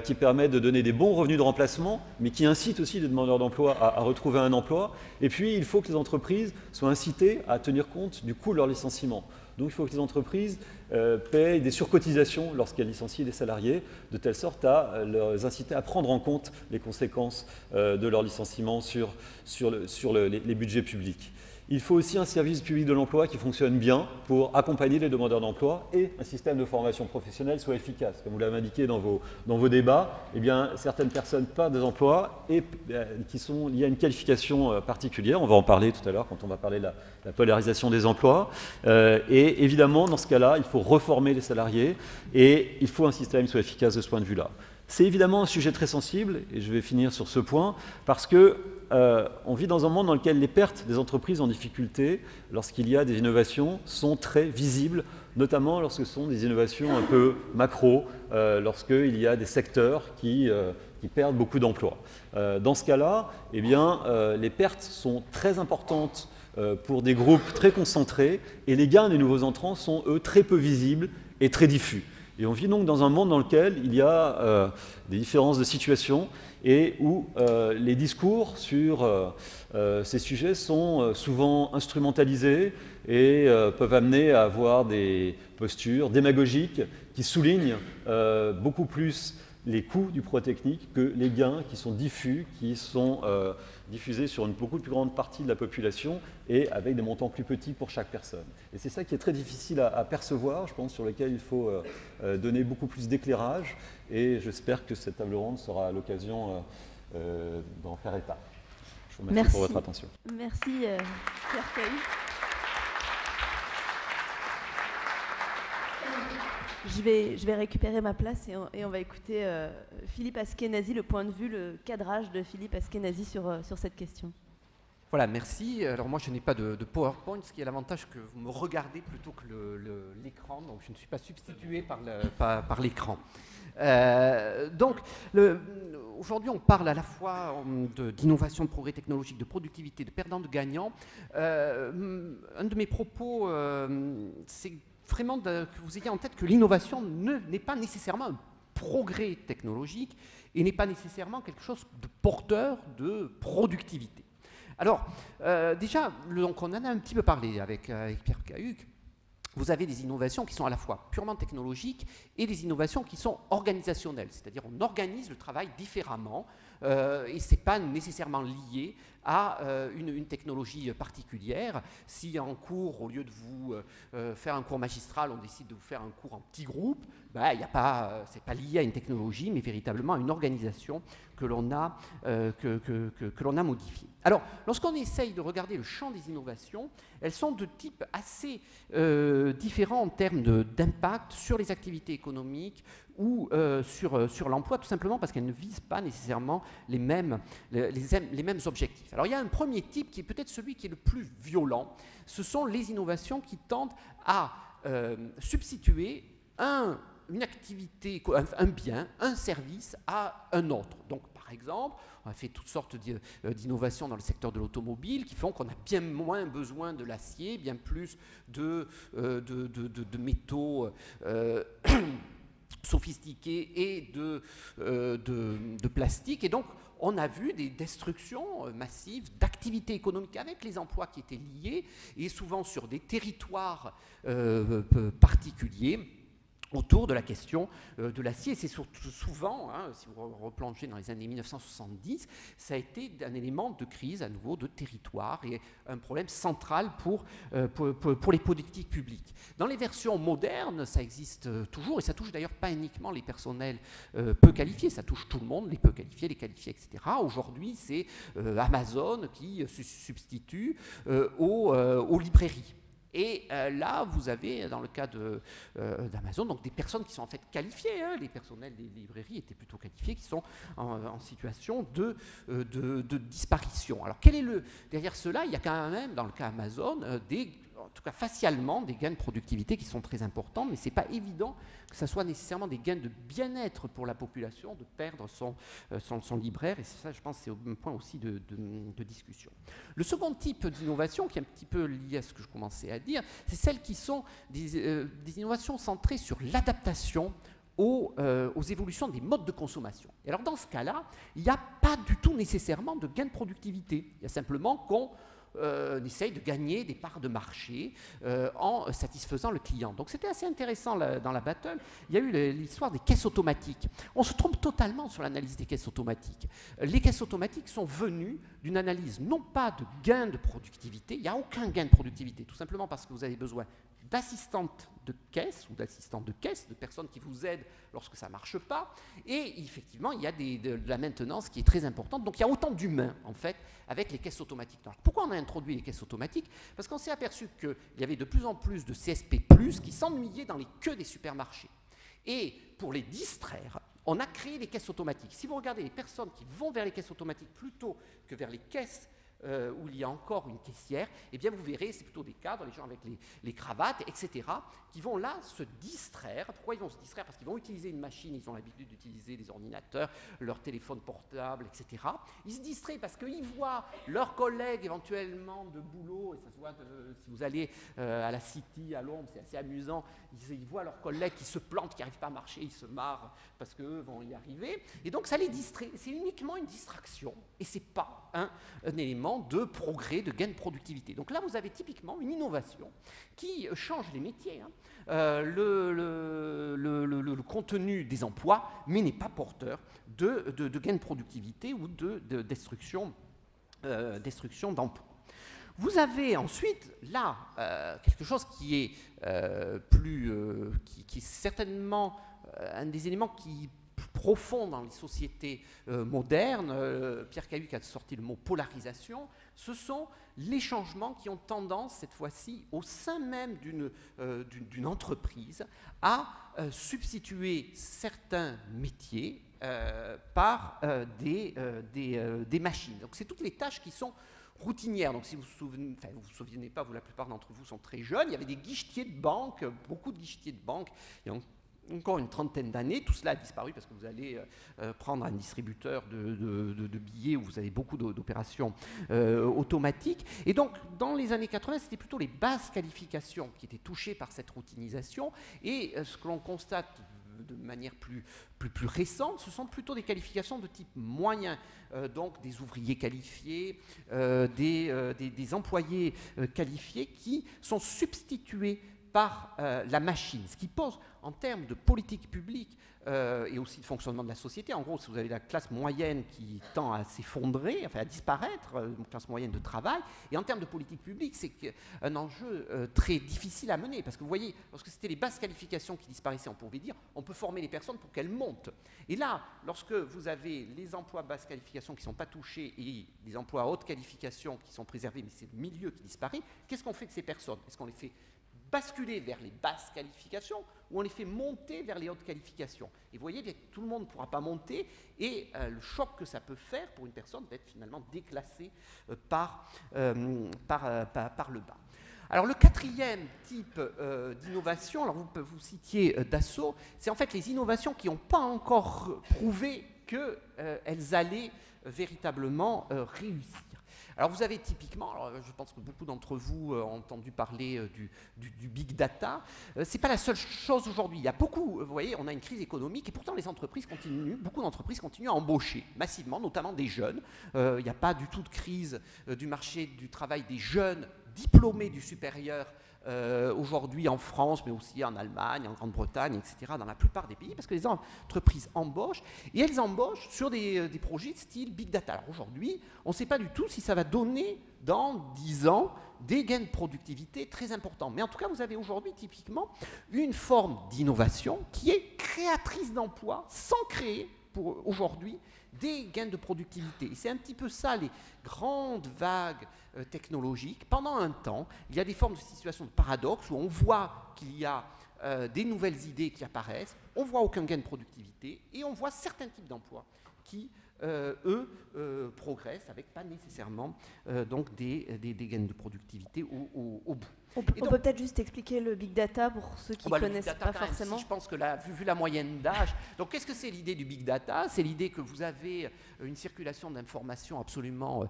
qui permet de donner des bons revenus de remplacement, mais qui incite aussi les demandeurs d'emploi à retrouver un emploi. Et puis, il faut que les entreprises soient incitées à tenir compte du coût de leur licenciement. Donc, il faut que les entreprises payent des surcotisations lorsqu'elles licencient des salariés, de telle sorte à les inciter à prendre en compte les conséquences de leur licenciement sur les budgets publics. Il faut aussi un service public de l'emploi qui fonctionne bien pour accompagner les demandeurs d'emploi et un système de formation professionnelle soit efficace. Comme vous l'avez indiqué dans vos débats, eh bien, certaines personnes perdent des emplois et qui sont liées à une qualification particulière. On va en parler tout à l'heure quand on va parler de la polarisation des emplois. Et évidemment, dans ce cas-là, il faut reformer les salariés et il faut un système qui soit efficace de ce point de vue-là. C'est évidemment un sujet très sensible, et je vais finir sur ce point, parce que on vit dans un monde dans lequel les pertes des entreprises en difficulté, lorsqu'il y a des innovations, sont très visibles, notamment lorsque ce sont des innovations un peu macro, lorsqu'il y a des secteurs qui perdent beaucoup d'emplois. Dans ce cas-là, eh bien, les pertes sont très importantes pour des groupes très concentrés, et les gains des nouveaux entrants sont, eux, très peu visibles et très diffus. Et on vit donc dans un monde dans lequel il y a des différences de situation et où les discours sur ces sujets sont souvent instrumentalisés et peuvent amener à avoir des postures démagogiques qui soulignent beaucoup plus les coûts du progrès technique que les gains qui sont diffus, qui sont diffusés sur une beaucoup plus grande partie de la population et avec des montants plus petits pour chaque personne. Et c'est ça qui est très difficile à percevoir, je pense, sur lequel il faut donner beaucoup plus d'éclairage, et j'espère que cette table ronde sera l'occasion d'en faire état. Je vous remercie pour votre attention. Merci Pierre Cahu. Je vais récupérer ma place et on va écouter Philippe Askenazi, le point de vue, le cadrage de Philippe Askenazi sur cette question. Voilà, merci. Alors moi, je n'ai pas de PowerPoint, ce qui est l'avantage que vous me regardez plutôt que l'écran, donc je ne suis pas substitué par l'écran. Donc, aujourd'hui, on parle à la fois d'innovation, de progrès technologique, de productivité, de perdant, de gagnant. Un de mes propos, c'est vraiment que vous ayez en tête que l'innovation n'est pas nécessairement un progrès technologique et n'est pas nécessairement quelque chose de porteur de productivité. Alors, déjà, donc on en a un petit peu parlé avec Pierre Cahuc. Vous avez des innovations qui sont à la fois purement technologiques et des innovations qui sont organisationnelles, c'est-à-dire on organise le travail différemment et ce n'est pas nécessairement lié à une technologie particulière. Si en cours, au lieu de vous faire un cours magistral, on décide de vous faire un cours en petits groupes, ben, c'est pas lié à une technologie, mais véritablement à une organisation que l'on a, que l'on a modifiée. Alors, lorsqu'on essaye de regarder le champ des innovations, elles sont de type assez différent en termes d'impact sur les activités économiques ou sur l'emploi, tout simplement parce qu'elles ne visent pas nécessairement les mêmes objectifs. Alors il y a un premier type qui est peut-être celui qui est le plus violent, ce sont les innovations qui tendent à substituer une activité, un bien, un service à un autre. Donc par exemple, on a fait toutes sortes d'innovations dans le secteur de l'automobile qui font qu'on a bien moins besoin de l'acier, bien plus de métaux sophistiqués et de plastique. Et donc, on a vu des destructions massives d'activités économiques avec les emplois qui étaient liés et souvent sur des territoires particuliers autour de la question de l'acier. C'est souvent, si vous replongez dans les années 1970, ça a été un élément de crise à nouveau de territoire et un problème central pour les politiques publiques. Dans les versions modernes, ça existe toujours et ça touche d'ailleurs pas uniquement les personnels peu qualifiés, ça touche tout le monde, les peu qualifiés, les qualifiés, etc. Aujourd'hui, c'est Amazon qui se substitue aux librairies. Et là, vous avez, dans le cas d'Amazon, donc des personnes qui sont en fait qualifiées, les personnels des librairies étaient plutôt qualifiés, qui sont en situation de disparition. Alors, derrière cela, il y a quand même, dans le cas Amazon, en tout cas facialement, des gains de productivité qui sont très importants, mais ce n'est pas évident que ce soit nécessairement des gains de bien-être pour la population, de perdre son libraire, et ça, je pense, c'est un point aussi de discussion. Le second type d'innovation, qui est un petit peu lié à ce que je commençais à dire, c'est celles qui sont des innovations centrées sur l'adaptation aux évolutions des modes de consommation. Et alors, dans ce cas-là, il n'y a pas du tout nécessairement de gain de productivité. Il y a simplement qu'on essaye de gagner des parts de marché en satisfaisant le client. Donc c'était assez intéressant dans la battle. Il y a eu l'histoire des caisses automatiques. On se trompe totalement sur l'analyse des caisses automatiques. Les caisses automatiques sont venues d'une analyse non pas de gain de productivité, il n'y a aucun gain de productivité, tout simplement parce que vous avez besoin d'assistantes de caisse ou d'assistants de caisse, de personnes qui vous aident lorsque ça ne marche pas. Et effectivement, il y a de la maintenance qui est très importante. Donc il y a autant d'humains, en fait, avec les caisses automatiques. Alors, pourquoi on a introduit les caisses automatiques? Parce qu'on s'est aperçu qu'il y avait de plus en plus de CSP+, qui s'ennuyaient dans les queues des supermarchés. Et pour les distraire, on a créé les caisses automatiques. Si vous regardez les personnes qui vont vers les caisses automatiques plutôt que vers les caisses où il y a encore une caissière, eh bien vous verrez, c'est plutôt des cadres, les gens avec les cravates, etc., qui vont là se distraire. Pourquoi ils vont se distraire? Parce qu'ils vont utiliser une machine, ils ont l'habitude d'utiliser des ordinateurs, leur téléphone portable, etc. Ils se distraient parce qu'ils voient leurs collègues éventuellement de boulot, et ça se voit si vous allez à la City, à Londres, c'est assez amusant, ils voient leurs collègues qui se plantent, qui n'arrivent pas à marcher, ils se marrent parce qu'eux vont y arriver, et donc ça les distrait. C'est uniquement une distraction, et ce n'est pas un élément de progrès, de gain de productivité. Donc là, vous avez typiquement une innovation qui change les métiers, le contenu des emplois, mais n'est pas porteur de gain de productivité ou de destruction d'emplois. Vous avez ensuite là quelque chose qui est qui est certainement un des éléments qui profond dans les sociétés modernes. Pierre Cahuc a sorti le mot polarisation. ce sont les changements qui ont tendance, cette fois-ci, au sein même d'une entreprise, à substituer certains métiers par des machines. Donc c'est toutes les tâches qui sont routinières. Donc si vous vous souvenez pas, la plupart d'entre vous sont très jeunes, il y avait des guichetiers de banque, beaucoup de guichetiers de banque, il y a encore une trentaine d'années, tout cela a disparu parce que vous allez prendre un distributeur de billets où vous avez beaucoup d'opérations automatiques. Et donc, dans les années 80, c'était plutôt les basses qualifications qui étaient touchées par cette routinisation. Et ce que l'on constate de manière plus récente, ce sont plutôt des qualifications de type moyen, donc des ouvriers qualifiés, des employés qualifiés qui sont substitués par la machine, ce qui pose en termes de politique publique et aussi de fonctionnement de la société. En gros, si vous avez la classe moyenne qui tend à s'effondrer, enfin à disparaître, une classe moyenne de travail, et en termes de politique publique, c'est un enjeu très difficile à mener, parce que vous voyez, lorsque c'était les basses qualifications qui disparaissaient, on pouvait dire, on peut former les personnes pour qu'elles montent. Et là, lorsque vous avez les emplois basse qualification qui ne sont pas touchés et les emplois à haute qualification qui sont préservés, mais c'est le milieu qui disparaît, qu'est-ce qu'on fait de ces personnes? Est-ce qu'on les fait basculer vers les basses qualifications ou on les fait monter vers les hautes qualifications? Et vous voyez bien que tout le monde ne pourra pas monter et le choc que ça peut faire pour une personne d'être finalement déclassée par le bas. Alors le quatrième type d'innovation, alors vous citiez Dassault, c'est en fait les innovations qui n'ont pas encore prouvé qu'elles allaient véritablement réussir. Alors vous avez typiquement, je pense que beaucoup d'entre vous ont entendu parler du big data, c'est pas la seule chose aujourd'hui. Il y a beaucoup, vous voyez, on a une crise économique et pourtant beaucoup d'entreprises continuent à embaucher massivement, notamment des jeunes. Il n'y a pas du tout de crise du marché du travail des jeunes diplômés du supérieur aujourd'hui en France, mais aussi en Allemagne, en Grande-Bretagne, etc., dans la plupart des pays, parce que les entreprises embauchent, et elles embauchent sur des projets de style Big Data. Alors aujourd'hui, on ne sait pas du tout si ça va donner, dans 10 ans, des gains de productivité très importants. Mais en tout cas, vous avez aujourd'hui, typiquement, une forme d'innovation qui est créatrice d'emplois, sans créer, pour aujourd'hui, des gains de productivité. Et c'est un petit peu ça, les grandes vagues technologiques. Pendant un temps, il y a des formes de situations de paradoxe où on voit qu'il y a des nouvelles idées qui apparaissent, on voit aucun gain de productivité et on voit certains types d'emplois qui, progressent avec pas nécessairement donc des gains de productivité au bout. On peut peut-être juste expliquer le big data pour ceux qui ne connaissent pas forcément. Je pense que vu la moyenne d'âge, donc qu'est-ce que c'est l'idée du big data? C'est l'idée que vous avez une circulation d'informations absolument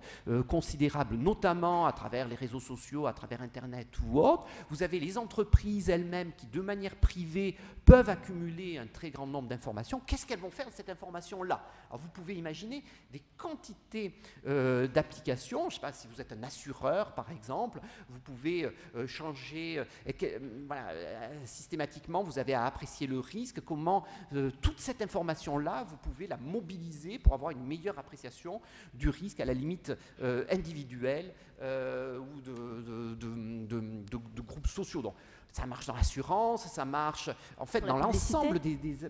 considérable, notamment à travers les réseaux sociaux, à travers Internet ou autre. Vous avez les entreprises elles-mêmes qui, de manière privée, peuvent accumuler un très grand nombre d'informations. Qu'est-ce qu'elles vont faire de cette information-là? Alors vous pouvez imaginer des quantités d'applications. Je ne sais pas si vous êtes un assureur, par exemple, vous pouvez changer, systématiquement, vous avez à apprécier le risque, comment toute cette information-là, vous pouvez la mobiliser pour avoir une meilleure appréciation du risque, à la limite individuelle ou de groupes sociaux. Donc, ça marche dans l'assurance, ça marche en fait dans l'ensemble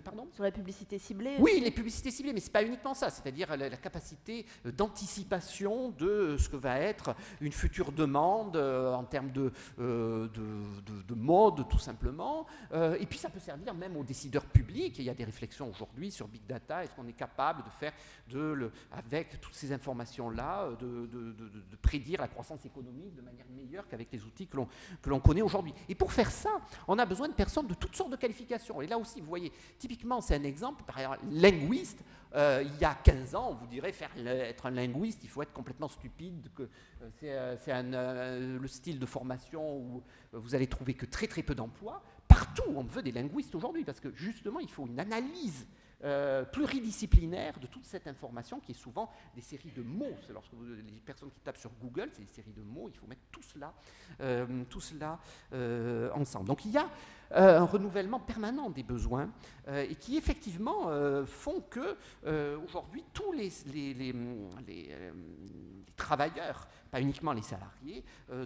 Pardon ? Sur la publicité ciblée? Oui, les publicités ciblées, mais ce n'est pas uniquement ça, c'est-à-dire la capacité d'anticipation de ce que va être une future demande en termes de mode, tout simplement. Et puis ça peut servir même aux décideurs publics. Il y a des réflexions aujourd'hui sur Big Data. Est-ce qu'on est capable de faire, avec toutes ces informations-là, de prédire la croissance économique de manière meilleure qu'avec les outils que l'on connaît aujourd'hui? Et pour faire ça, on a besoin de personnes de toutes sortes de qualifications. Et là aussi, vous voyez, typiquement, c'est un exemple, par exemple, linguiste. Il y a 15 ans, on vous dirait être un linguiste, il faut être complètement stupide, que c'est le style de formation où vous allez trouver que très très peu d'emplois. Partout, on veut des linguistes aujourd'hui, parce que justement, il faut une analyse pluridisciplinaire de toute cette information qui est souvent des séries de mots. C'est lorsque les personnes qui tapent sur Google, c'est des séries de mots, il faut mettre tout cela ensemble. Donc il y a un renouvellement permanent des besoins et qui effectivement font que aujourd'hui tous les travailleurs, pas uniquement les salariés,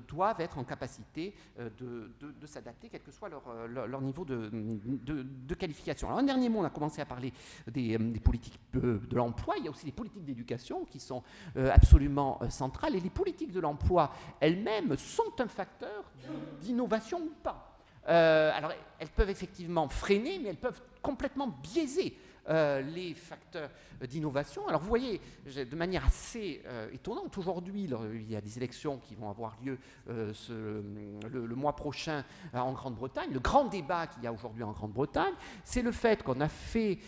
doivent être en capacité de s'adapter, quel que soit leur niveau de qualification. Alors, un dernier mot, on a commencé à parler des politiques de l'emploi. Il y a aussi les politiques d'éducation qui sont absolument centrales. Et les politiques de l'emploi elles-mêmes sont un facteur d'innovation ou pas. Alors, elles peuvent effectivement freiner, mais elles peuvent complètement biaiser les facteurs d'innovation. Alors vous voyez, de manière assez étonnante, aujourd'hui, il y a des élections qui vont avoir lieu le mois prochain en Grande-Bretagne. Le grand débat qu'il y a aujourd'hui en Grande-Bretagne, c'est le fait qu'on a fait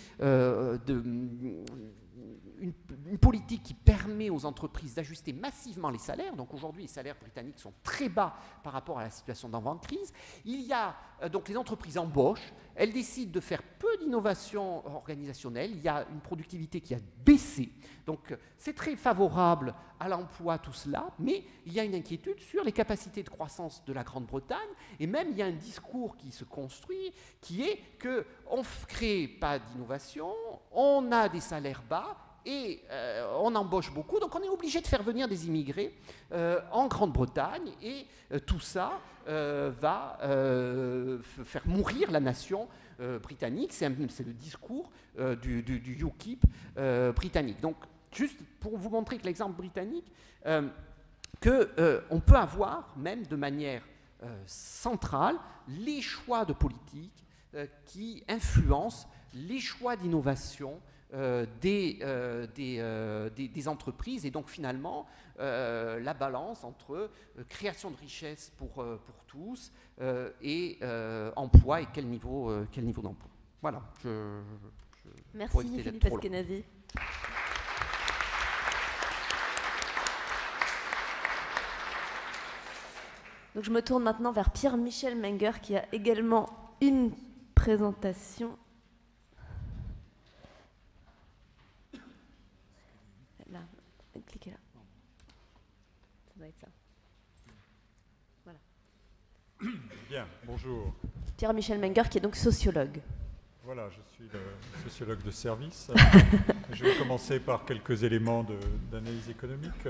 une politique qui permet aux entreprises d'ajuster massivement les salaires. Donc aujourd'hui, les salaires britanniques sont très bas par rapport à la situation d'avant-crise. Il y a donc les entreprises embauchent, elles décident de faire peu d'innovation organisationnelle. Il y a une productivité qui a baissé. Donc c'est très favorable à l'emploi, tout cela, mais il y a une inquiétude sur les capacités de croissance de la Grande-Bretagne. Et même il y a un discours qui se construit qui est qu'on ne crée pas d'innovation, on a des salaires bas, et on embauche beaucoup, donc on est obligé de faire venir des immigrés en Grande-Bretagne, et tout ça va faire mourir la nation britannique. C'est le discours du UKIP britannique. Donc, juste pour vous montrer que l'exemple britannique, qu'on peut avoir, même de manière centrale, les choix de politique qui influencent les choix d'innovation des entreprises, et donc finalement la balance entre création de richesse pour tous et emploi, et quel niveau d'emploi. Voilà. Merci Philippe Eskenazi. Donc je me tourne maintenant vers Pierre-Michel Menger qui a également une présentation. Là, cliquez là. Ça doit être ça. Voilà. Bien, bonjour. Pierre-Michel Menger qui est donc sociologue. Voilà, je suis le sociologue de service. Je vais commencer par quelques éléments d'analyse économique.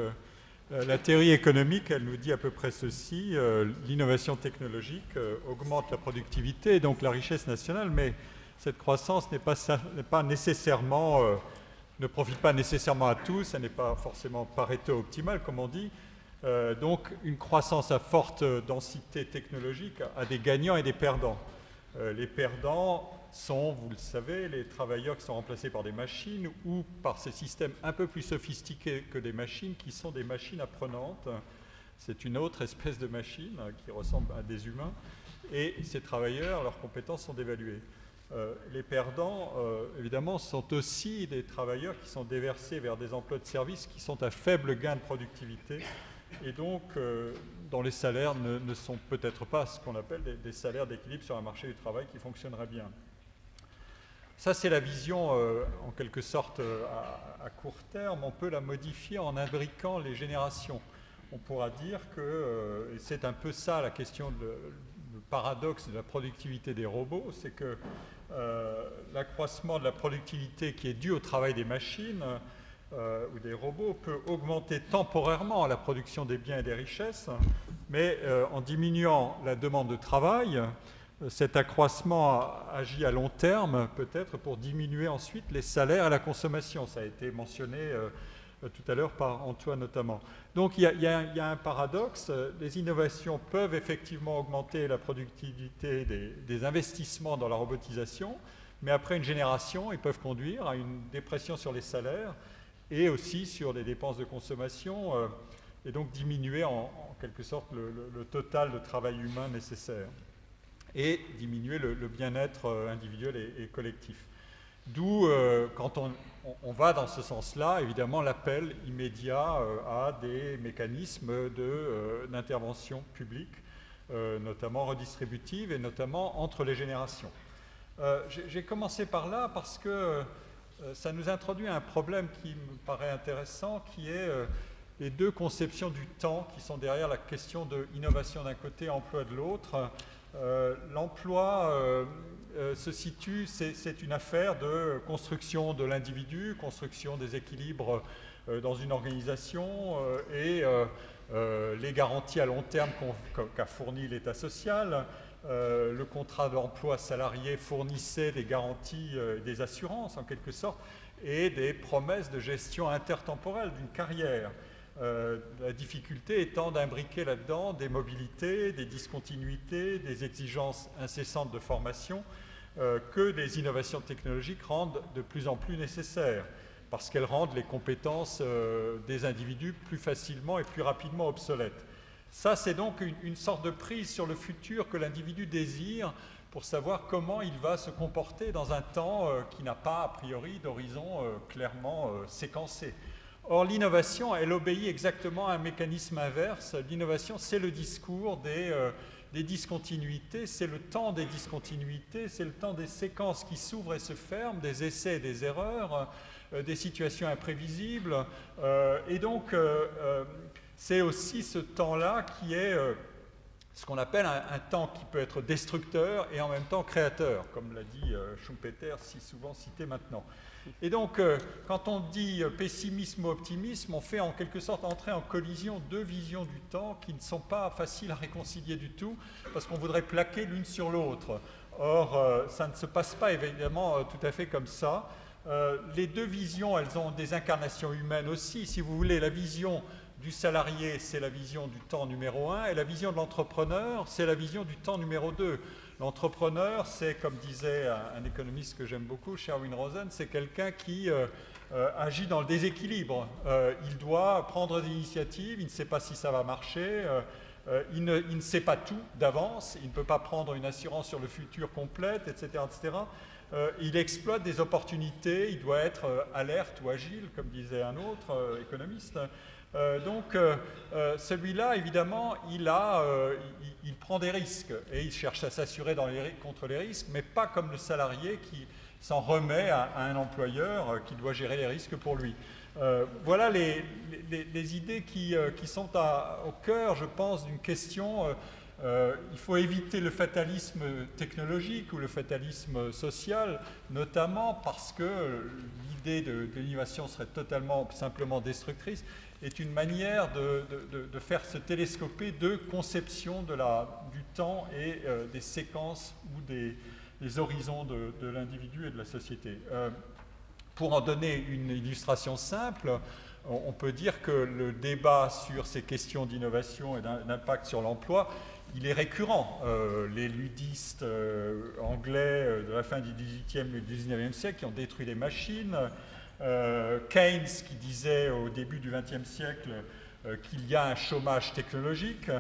La théorie économique, elle nous dit à peu près ceci: l'innovation technologique augmente la productivité et donc la richesse nationale, mais cette croissance ne profite pas nécessairement à tous, elle n'est pas forcément Pareto optimale, comme on dit. Donc une croissance à forte densité technologique a des gagnants et des perdants. Les perdants sont, vous le savez, les travailleurs qui sont remplacés par des machines ou par ces systèmes un peu plus sophistiqués que des machines, qui sont des machines apprenantes. C'est une autre espèce de machine qui ressemble à des humains, et ces travailleurs, leurs compétences sont dévaluées. Les perdants, évidemment, sont aussi des travailleurs qui sont déversés vers des emplois de service qui sont à faible gain de productivité, et donc dont les salaires ne sont peut-être pas ce qu'on appelle des salaires d'équilibre sur un marché du travail qui fonctionnerait bien. Ça, c'est la vision, en quelque sorte, à court terme. On peut la modifier en imbriquant les générations. On pourra dire que, et c'est un peu ça la question, le paradoxe de la productivité des robots, c'est que l'accroissement de la productivité qui est dû au travail des machines ou des robots peut augmenter temporairement la production des biens et des richesses, mais en diminuant la demande de travail, cet accroissement agit à long terme, peut-être pour diminuer ensuite les salaires et la consommation. Ça a été mentionné tout à l'heure par Antoine notamment. Donc il y a un paradoxe. Les innovations peuvent effectivement augmenter la productivité des investissements dans la robotisation, mais après une génération, ils peuvent conduire à une dépression sur les salaires et aussi sur les dépenses de consommation, et donc diminuer en quelque sorte le total de travail humain nécessaire, et diminuer le bien-être individuel et collectif. D'où, quand on va dans ce sens-là, évidemment, l'appel immédiat à des mécanismes d'intervention publique, notamment redistributive et notamment entre les générations. J'ai commencé par là parce que ça nous introduit un problème qui me paraît intéressant, qui est les deux conceptions du temps qui sont derrière la question de innovation d'un côté, emploi de l'autre. L'emploi se situe, c'est une affaire de construction de l'individu, construction des équilibres dans une organisation et les garanties à long terme qu'a fourni l'État social. Le contrat d'emploi salarié fournissait des garanties, des assurances en quelque sorte, et des promesses de gestion intertemporelle d'une carrière. La difficulté étant d'imbriquer là-dedans des mobilités, des discontinuités, des exigences incessantes de formation que les innovations technologiques rendent de plus en plus nécessaires, parce qu'elles rendent les compétences des individus plus facilement et plus rapidement obsolètes. Ça, c'est donc une sorte de prise sur le futur que l'individu désire pour savoir comment il va se comporter dans un temps qui n'a pas, a priori, d'horizon clairement séquencé. Or, l'innovation, elle obéit exactement à un mécanisme inverse. L'innovation, c'est le discours des discontinuités, c'est le temps des discontinuités, c'est le temps des séquences qui s'ouvrent et se ferment, des essais et des erreurs, des situations imprévisibles. Et donc, c'est aussi ce temps-là qui est ce qu'on appelle un temps qui peut être destructeur et en même temps créateur, comme l'a dit Schumpeter, si souvent cité maintenant. Et donc, quand on dit pessimisme ou optimisme, on fait en quelque sorte entrer en collision deux visions du temps qui ne sont pas faciles à réconcilier du tout, parce qu'on voudrait plaquer l'une sur l'autre. Or, ça ne se passe pas évidemment tout à fait comme ça. Les deux visions, elles ont des incarnations humaines aussi. Si vous voulez, la vision du salarié, c'est la vision du temps numéro 1, et la vision de l'entrepreneur, c'est la vision du temps numéro 2. L'entrepreneur, c'est, comme disait un économiste que j'aime beaucoup, Sherwin Rosen, c'est quelqu'un qui agit dans le déséquilibre. Il doit prendre des initiatives, il ne sait pas si ça va marcher, il ne sait pas tout d'avance, il ne peut pas prendre une assurance sur le futur complète, etc. etc. Il exploite des opportunités, il doit être alerte ou agile, comme disait un autre économiste. Donc, celui-là, évidemment, il prend des risques et il cherche à s'assurer contre les risques, mais pas comme le salarié qui s'en remet à un employeur qui doit gérer les risques pour lui. Voilà les idées qui sont au cœur, je pense, d'une question. Il faut éviter le fatalisme technologique ou le fatalisme social, notamment parce que l'idée de l'innovation serait totalement, simplement destructrice, est une manière de faire se télescoper deux conceptions du temps et des séquences ou des horizons de l'individu et de la société. Pour en donner une illustration simple, on peut dire que le débat sur ces questions d'innovation et d'impact sur l'emploi, il est récurrent. Les ludistes anglais de la fin du XVIIIe et du XIXe siècle qui ont détruit les machines, Keynes qui disait au début du XXe siècle qu'il y a un chômage technologique.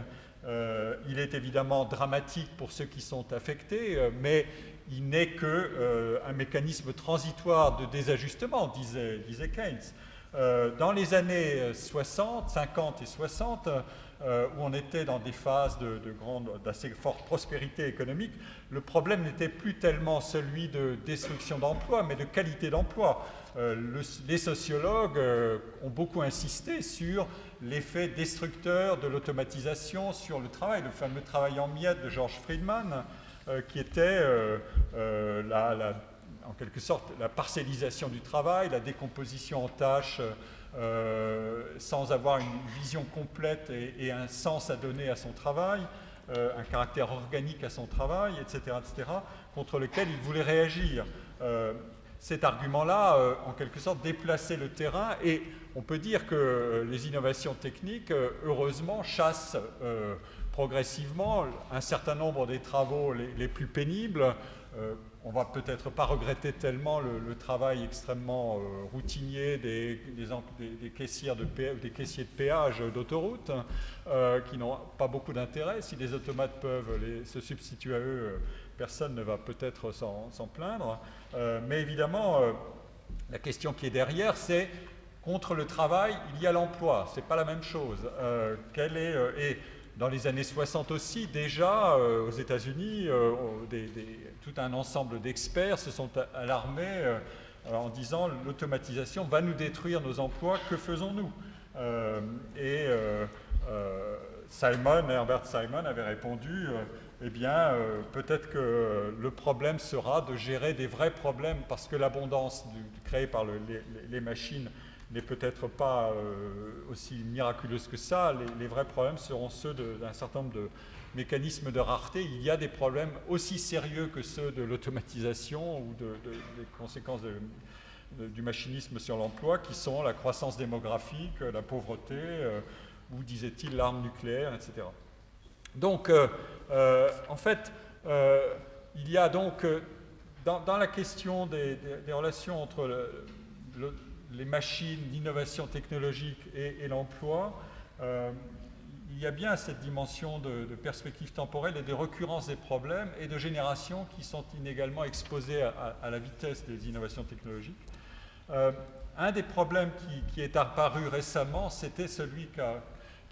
Il est évidemment dramatique pour ceux qui sont affectés, mais il n'est qu'un mécanisme transitoire de désajustement, disait Keynes. Dans les années 50 et 60, où on était dans des phases d'assez forte prospérité économique, le problème n'était plus tellement celui de destruction d'emplois, mais de qualité d'emploi. Les sociologues ont beaucoup insisté sur l'effet destructeur de l'automatisation sur le travail, le fameux travail en miettes de George Friedman, qui était en quelque sorte la parcellisation du travail, la décomposition en tâches sans avoir une vision complète et un sens à donner à son travail, un caractère organique à son travail, etc., contre lequel il voulait réagir. Cet argument-là, en quelque sorte, déplaçait le terrain, et on peut dire que les innovations techniques, heureusement, chassent progressivement un certain nombre des travaux les plus pénibles. On ne va peut-être pas regretter tellement le travail extrêmement routinier des caissiers de péage d'autoroute, qui n'ont pas beaucoup d'intérêt. Si les automates peuvent se substituer à eux, personne ne va peut-être s'en plaindre. Mais évidemment, la question qui est derrière, c'est contre le travail, il y a l'emploi. Ce n'est pas la même chose. Et dans les années 60 aussi, déjà, aux États-Unis, tout un ensemble d'experts se sont alarmés en disant « l'automatisation va nous détruire nos emplois, que faisons-nous » Herbert Simon avait répondu eh bien, peut-être que le problème sera de gérer des vrais problèmes, parce que l'abondance créée par les machines n'est peut-être pas aussi miraculeuse que ça. Les vrais problèmes seront ceux d'un certain nombre de mécanismes de rareté. Il y a des problèmes aussi sérieux que ceux de l'automatisation ou des conséquences du machinisme sur l'emploi, qui sont la croissance démographique, la pauvreté, ou disait-il l'arme nucléaire, etc. Donc, en fait, il y a donc, dans la question des relations entre les machines, l'innovation technologique et l'emploi, il y a bien cette dimension de perspective temporelle et de récurrence des problèmes et de générations qui sont inégalement exposées à la vitesse des innovations technologiques. Un des problèmes qui est apparu récemment, c'était celui qui a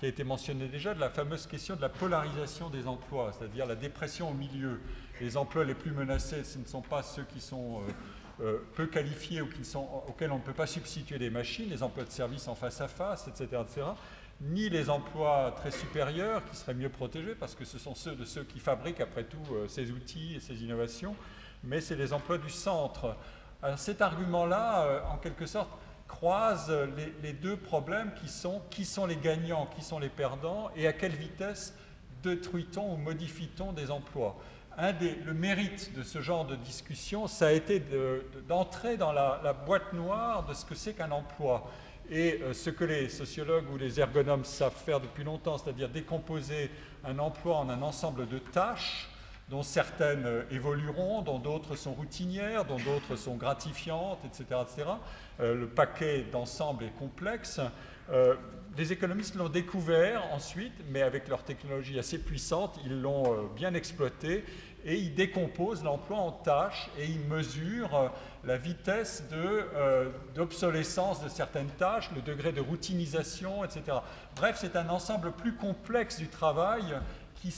été mentionné déjà, de la fameuse question de la polarisation des emplois, c'est-à-dire la dépression au milieu. Les emplois les plus menacés, ce ne sont pas ceux qui sont peu qualifiés ou auxquels on ne peut pas substituer des machines, les emplois de service en face à face, etc., ni les emplois très supérieurs qui seraient mieux protégés, parce que ce sont ceux qui fabriquent après tout ces outils et ces innovations, mais c'est les emplois du centre. Alors, cet argument-là, en quelque sorte, croise les deux problèmes qui sont les gagnants, qui sont les perdants, et à quelle vitesse détruit-on ou modifie-t-on des emplois. Le mérite de ce genre de discussion, ça a été d'entrer dans la boîte noire de ce que c'est qu'un emploi. Et ce que les sociologues ou les ergonomes savent faire depuis longtemps, c'est-à-dire décomposer un emploi en un ensemble de tâches, dont certaines évolueront, dont d'autres sont routinières, dont d'autres sont gratifiantes, etc. etc. Le paquet d'ensemble est complexe. Les économistes l'ont découvert ensuite, mais avec leur technologie assez puissante, ils l'ont bien exploité et ils décomposent l'emploi en tâches et ils mesurent la vitesse d'obsolescence de certaines tâches, le degré de routinisation, etc. Bref, c'est un ensemble plus complexe du travail qui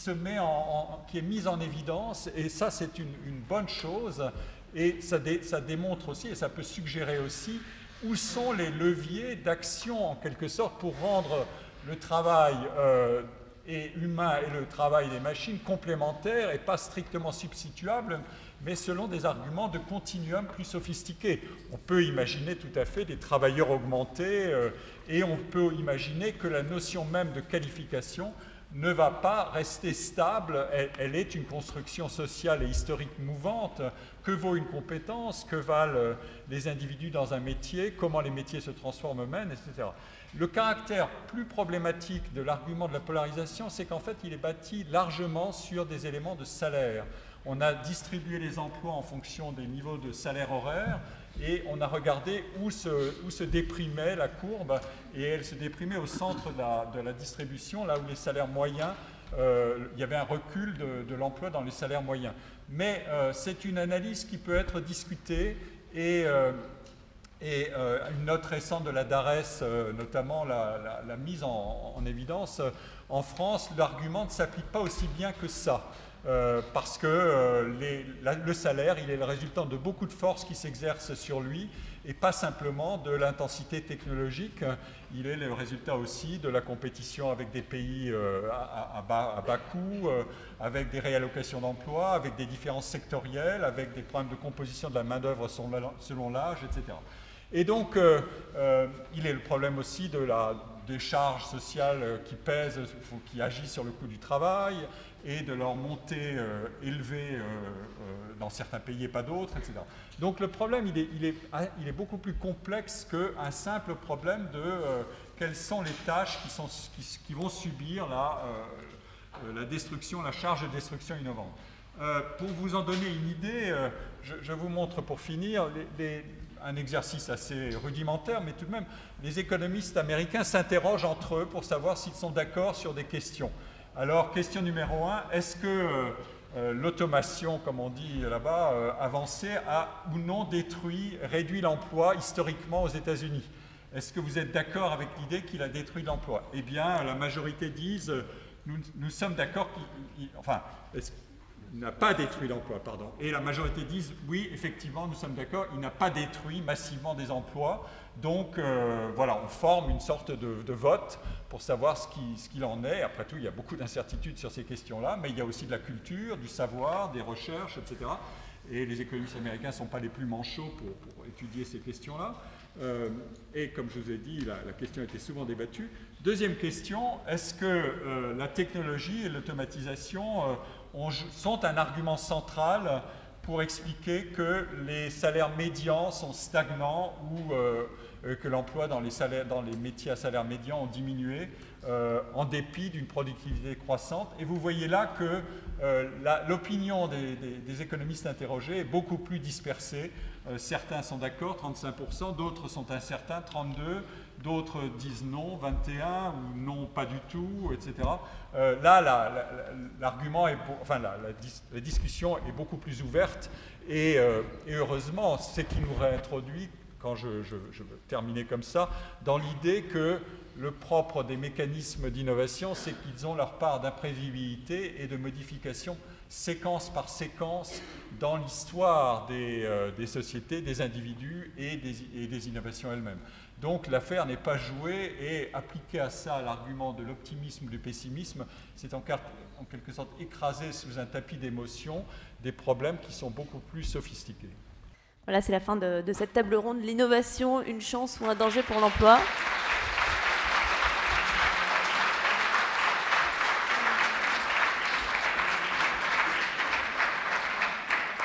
est mis en évidence, et ça c'est une bonne chose, et ça démontre aussi, et ça peut suggérer aussi, où sont les leviers d'action en quelque sorte pour rendre le travail humain et le travail des machines complémentaires et pas strictement substituables, mais selon des arguments de continuum plus sophistiqués. On peut imaginer tout à fait des travailleurs augmentés et on peut imaginer que la notion même de qualification ne va pas rester stable, elle est une construction sociale et historique mouvante. Que vaut une compétence? Que valent les individus dans un métier? Comment les métiers se transforment eux-mêmes, etc. Le caractère plus problématique de l'argument de la polarisation, c'est qu'en fait, il est bâti largement sur des éléments de salaire. On a distribué les emplois en fonction des niveaux de salaire horaire et on a regardé où se déprimait la courbe, et elle se déprimait au centre de la distribution, là où les salaires moyens, il y avait un recul de l'emploi dans les salaires moyens. Mais c'est une analyse qui peut être discutée et une note récente de la DARES, notamment la mise en évidence. En France, l'argument ne s'applique pas aussi bien que ça. Parce que le salaire, il est le résultat de beaucoup de forces qui s'exercent sur lui et pas simplement de l'intensité technologique. Il est le résultat aussi de la compétition avec des pays à bas coût, avec des réallocations d'emplois, avec des différences sectorielles, avec des problèmes de composition de la main-d'œuvre selon l'âge, etc. Et donc, il est le problème aussi des charges sociales qui pèsent, qui agissent sur le coût du travail, et de leur montée élevée dans certains pays et pas d'autres, etc. Donc le problème, il est beaucoup plus complexe qu'un simple problème de quelles sont les tâches qui vont subir la destruction, la charge de destruction innovante. Pour vous en donner une idée, je vous montre pour finir un exercice assez rudimentaire, mais tout de même, les économistes américains s'interrogent entre eux pour savoir s'ils sont d'accord sur des questions. Alors, question numéro 1, est-ce que l'automation, comme on dit là-bas, avancée, a ou non réduit l'emploi historiquement aux États-Unis? Est-ce que vous êtes d'accord avec l'idée qu'il a détruit l'emploi? Eh bien, la majorité disent, nous sommes d'accord, n'a pas détruit l'emploi, pardon. Et la majorité disent, oui, effectivement, nous sommes d'accord, il n'a pas détruit massivement des emplois. Donc, voilà, on forme une sorte de vote pour savoir ce qu'il en est. Après tout, il y a beaucoup d'incertitudes sur ces questions-là, mais il y a aussi de la culture, du savoir, des recherches, etc. Et les économistes américains ne sont pas les plus manchots pour étudier ces questions-là. Et comme je vous ai dit, la question a été souvent débattue. Deuxième question, est-ce que la technologie et l'automatisation sont un argument central pour expliquer que les salaires médians sont stagnants ou que l'emploi dans les métiers à salaire médian ont diminué en dépit d'une productivité croissante. Et vous voyez là que l'opinion des économistes interrogés est beaucoup plus dispersée. Certains sont d'accord, 35%, d'autres sont incertains, 32%, d'autres disent non, 21%, ou non, pas du tout, etc. Là, l'argument la discussion est beaucoup plus ouverte et heureusement, c'est qui nous réintroduit, quand je veux terminer comme ça, dans l'idée que le propre des mécanismes d'innovation, c'est qu'ils ont leur part d'imprévisibilité et de modification séquence par séquence dans l'histoire des sociétés, des individus et des innovations elles-mêmes. Donc l'affaire n'est pas jouée et appliquer à ça l'argument de l'optimisme ou du pessimisme, c'est en quelque sorte écraser sous un tapis d'émotions des problèmes qui sont beaucoup plus sophistiqués. Voilà, c'est la fin de cette table ronde. L'innovation, une chance ou un danger pour l'emploi?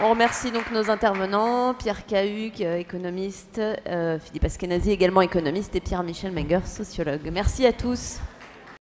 On remercie donc nos intervenants, Pierre Cahuc, économiste, Philippe Askenazy, également économiste, et Pierre-Michel Menger, sociologue. Merci à tous.